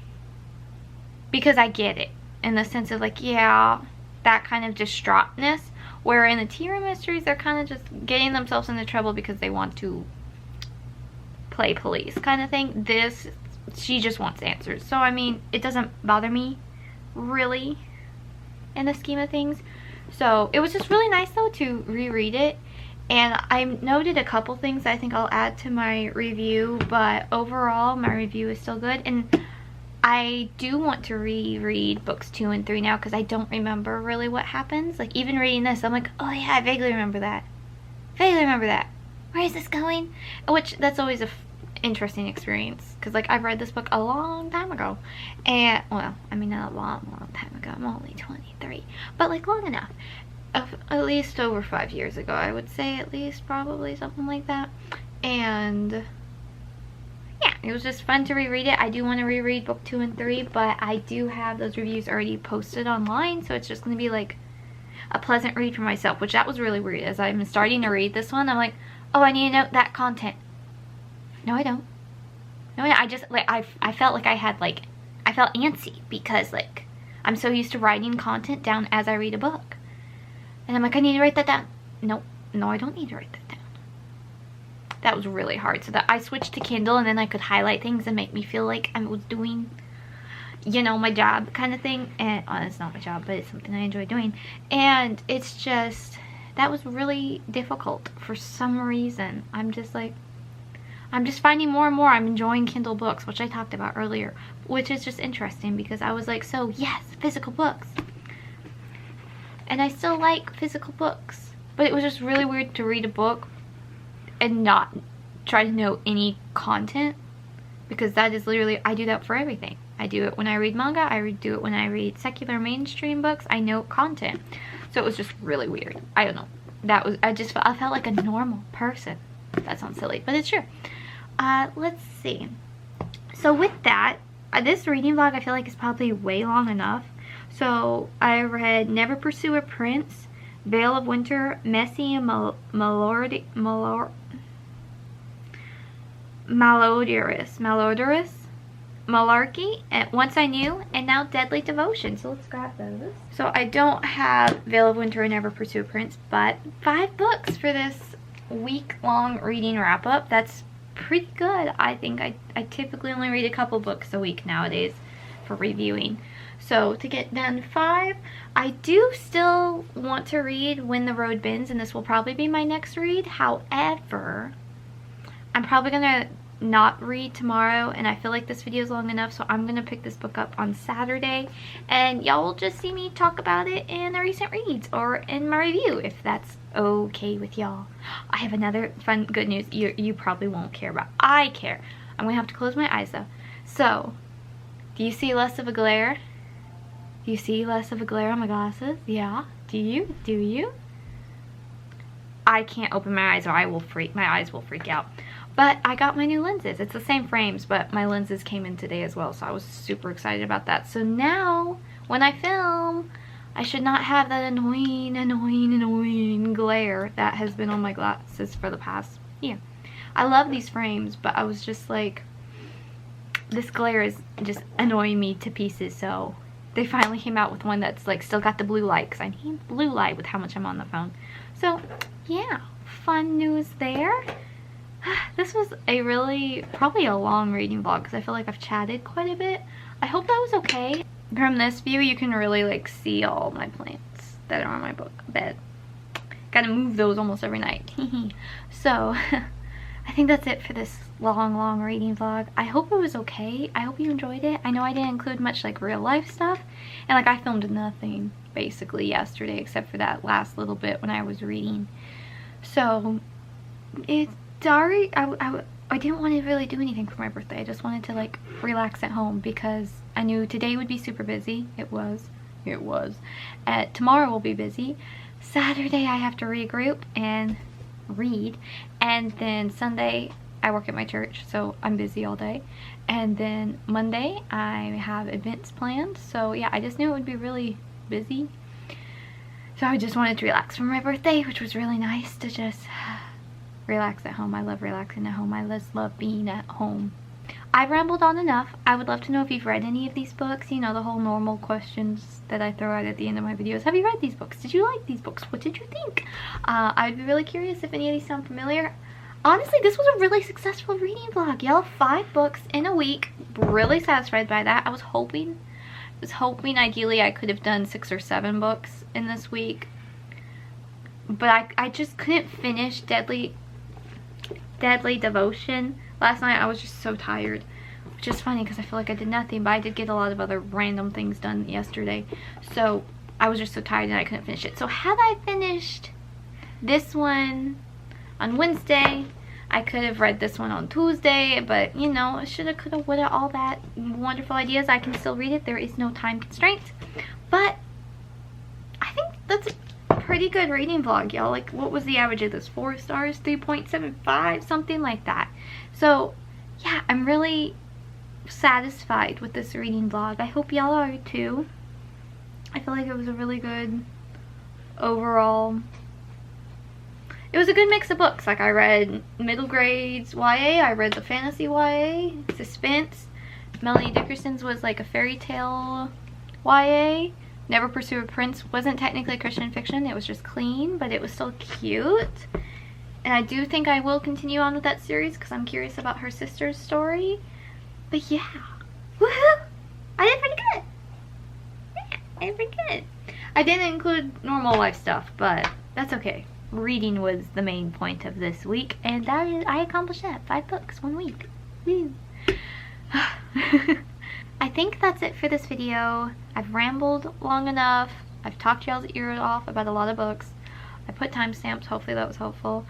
because I get it. In the sense of like, yeah, that kind of distraughtness. Where in the Tea Room Mysteries, they're kind of just getting themselves into trouble because they want to play police kind of thing. This, she just wants answers. So, I mean, it doesn't bother me, really, in the scheme of things. So, it was just really nice, though, to reread it. And I noted a couple things I think I'll add to my review. But overall, my review is still good. And I do want to reread books 2 and 3 now, because I don't remember really what happens. Like, even reading this, I'm like, oh yeah, I vaguely remember that. Vaguely remember that. Where is this going? Which, that's always a interesting experience, because like I've read this book a long time ago, and well, I mean not a long time ago, I'm only 23, but like long enough, at least over 5 years ago, I would say, at least, probably something like that. And yeah, it was just fun to reread it. I do want to reread book 2 and 3, but I do have those reviews already posted online, so it's just going to be like a pleasant read for myself, which that was really weird. As I'm starting to read this one, I'm like, oh, I need to note that content. No, I don't. No, I just, like, I felt like I had, like, I felt antsy because, like, I'm so used to writing content down as I read a book. And I'm like, I need to write that down. No, I don't need to write that down. That was really hard. So that I switched to Kindle, and then I could highlight things and make me feel like I was doing, you know, my job kind of thing. And, oh, it's not my job, but it's something I enjoy doing. And it's just, that was really difficult for some reason. I'm just like, I'm just finding more and more I'm enjoying Kindle books, which I talked about earlier, which is just interesting because I was like, so yes, physical books. And I still like physical books, but it was just really weird to read a book and not try to know any content, because that is literally, I do that for everything. I do it when I read manga, I do it when I read secular mainstream books, I know content. So it was just really weird. I don't know. I felt like a normal person. That sounds silly, but it's true. Let's see. So with that, this reading vlog I feel like is probably way long enough. So I read Never Pursue a Prince, Veil of Winter, Messy and Malordous, Malarky, and Once I Knew, and now Deadly Devotion. So let's grab those. So I don't have Veil of Winter and Never Pursue a Prince, but 5 books for this week-long reading wrap-up. That's pretty good. I think I typically only read a couple books a week nowadays for reviewing. So to get done 5, I do still want to read When the Road Bends, and this will probably be my next read. However, I'm probably gonna not read tomorrow, and I feel like this video is long enough, so I'm gonna pick this book up on Saturday, and y'all will just see me talk about it in the recent reads or in my review, if that's okay with y'all. I have another fun good news you probably won't care about. I care. I'm gonna have to close my eyes though. So, do you see less of a glare? Do you see less of a glare on my glasses? Yeah. Do you? Do you? I can't open my eyes or my eyes will freak out. But I got my new lenses. It's the same frames, but my lenses came in today as well, so I was super excited about that. So now, when I film, I should not have that annoying glare that has been on my glasses for the past year. I love these frames, but I was just like, this glare is just annoying me to pieces, so they finally came out with one that's like still got the blue light, because I need blue light with how much I'm on the phone. So, yeah, fun news there. This was probably a long reading vlog because I feel like I've chatted quite a bit. I hope that was okay. From this view, you can really like see all my plants that are on my bed. Gotta move those almost every night. So, I think that's it for this long reading vlog. I hope it was okay. I hope you enjoyed it. I know I didn't include much like real life stuff, and like I filmed nothing basically yesterday except for that last little bit when I was reading. So, sorry, I didn't want to really do anything for my birthday. I just wanted to like relax at home because I knew today would be super busy. It was. Tomorrow will be busy. Saturday I have to regroup and read, and then Sunday I work at my church, so I'm busy all day, and then Monday I have events planned. So yeah, I just knew it would be really busy, so I just wanted to relax for my birthday, which was really nice to just relax at home. I love relaxing at home. I just love being at home. I've rambled on enough. I would love to know if you've read any of these books. You know, the whole normal questions that I throw out at the end of my videos. Have you read these books? Did you like these books? What did you think? I'd be really curious if any of these sound familiar. Honestly, this was a really successful reading vlog, y'all. 5 books in a week. Really satisfied by that. I was hoping ideally I could have done 6 or 7 books in this week. But I just couldn't finish Deadly Devotion. Last night I was just so tired, which is funny because I feel like I did nothing, but I did get a lot of other random things done yesterday. So I was just so tired and I couldn't finish it. So had I finished this one on Wednesday, I could have read this one on Tuesday, but you know, shoulda, coulda, woulda, all that wonderful ideas. I can still read it. There is no time constraint. But I think that's pretty good reading vlog, y'all. Like, what was the average of this? 4 stars, 3.75, something like that. So yeah, I'm really satisfied with this reading vlog. I hope y'all are too. I feel like it was a really good overall. It was a good mix of books. Like, I read middle grades YA, I read the fantasy YA, suspense. Melanie Dickerson's was like a fairy tale YA. Never Pursue a Prince wasn't technically Christian fiction, it was just clean, but it was still cute. And I do think I will continue on with that series because I'm curious about her sister's story. But yeah, woohoo! I did pretty good. Yeah, I did pretty good. I didn't include normal life stuff, but that's okay. Reading was the main point of this week, and that is, I accomplished that. 5 books, 1 week. Woo! I think that's it for this video. I've rambled long enough. I've talked y'all's ears off about a lot of books. I put timestamps. Hopefully that was helpful.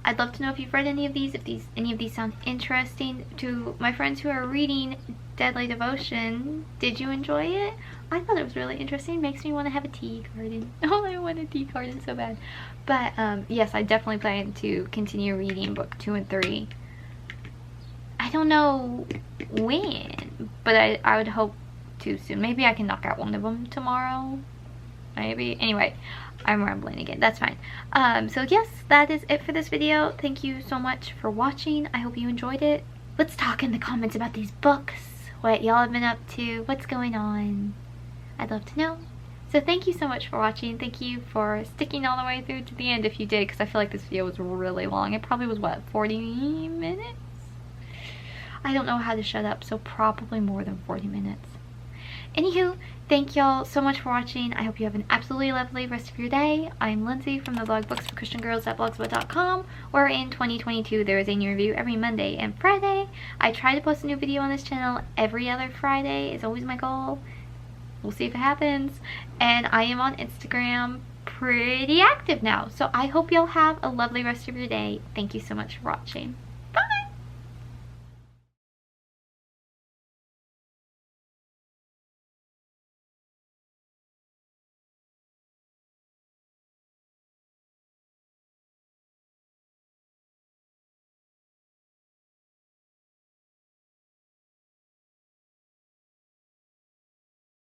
I'd love to know if you've read any of these, if any of these sound interesting to my friends who are reading Deadly Devotion. Did you enjoy it? I thought it was really interesting. Makes me want to have a tea garden. Oh, I want a tea garden so bad. But yes, I definitely plan to continue reading book 2 and 3. I don't know when, but I would hope to soon. Maybe I can knock out one of them tomorrow. Maybe. Anyway, I'm rambling again. That's fine. So yes, that is it for this video. Thank you so much for watching. I hope you enjoyed it. Let's talk in the comments about these books. What y'all have been up to. What's going on. I'd love to know. So thank you so much for watching. Thank you for sticking all the way through to the end if you did, because I feel like this video was really long. It probably was, what, 40 minutes? I don't know how to shut up, so probably more than 40 minutes. Anywho, thank y'all so much for watching. I hope you have an absolutely lovely rest of your day. I'm Lindsay from the blog Books for Christian Girls.blogspot.com, where in 2022 there is a new review every Monday and Friday. I try to post a new video on this channel every other Friday. It's always my goal. We'll see if it happens. And I am on Instagram pretty active now. So I hope y'all have a lovely rest of your day. Thank you so much for watching.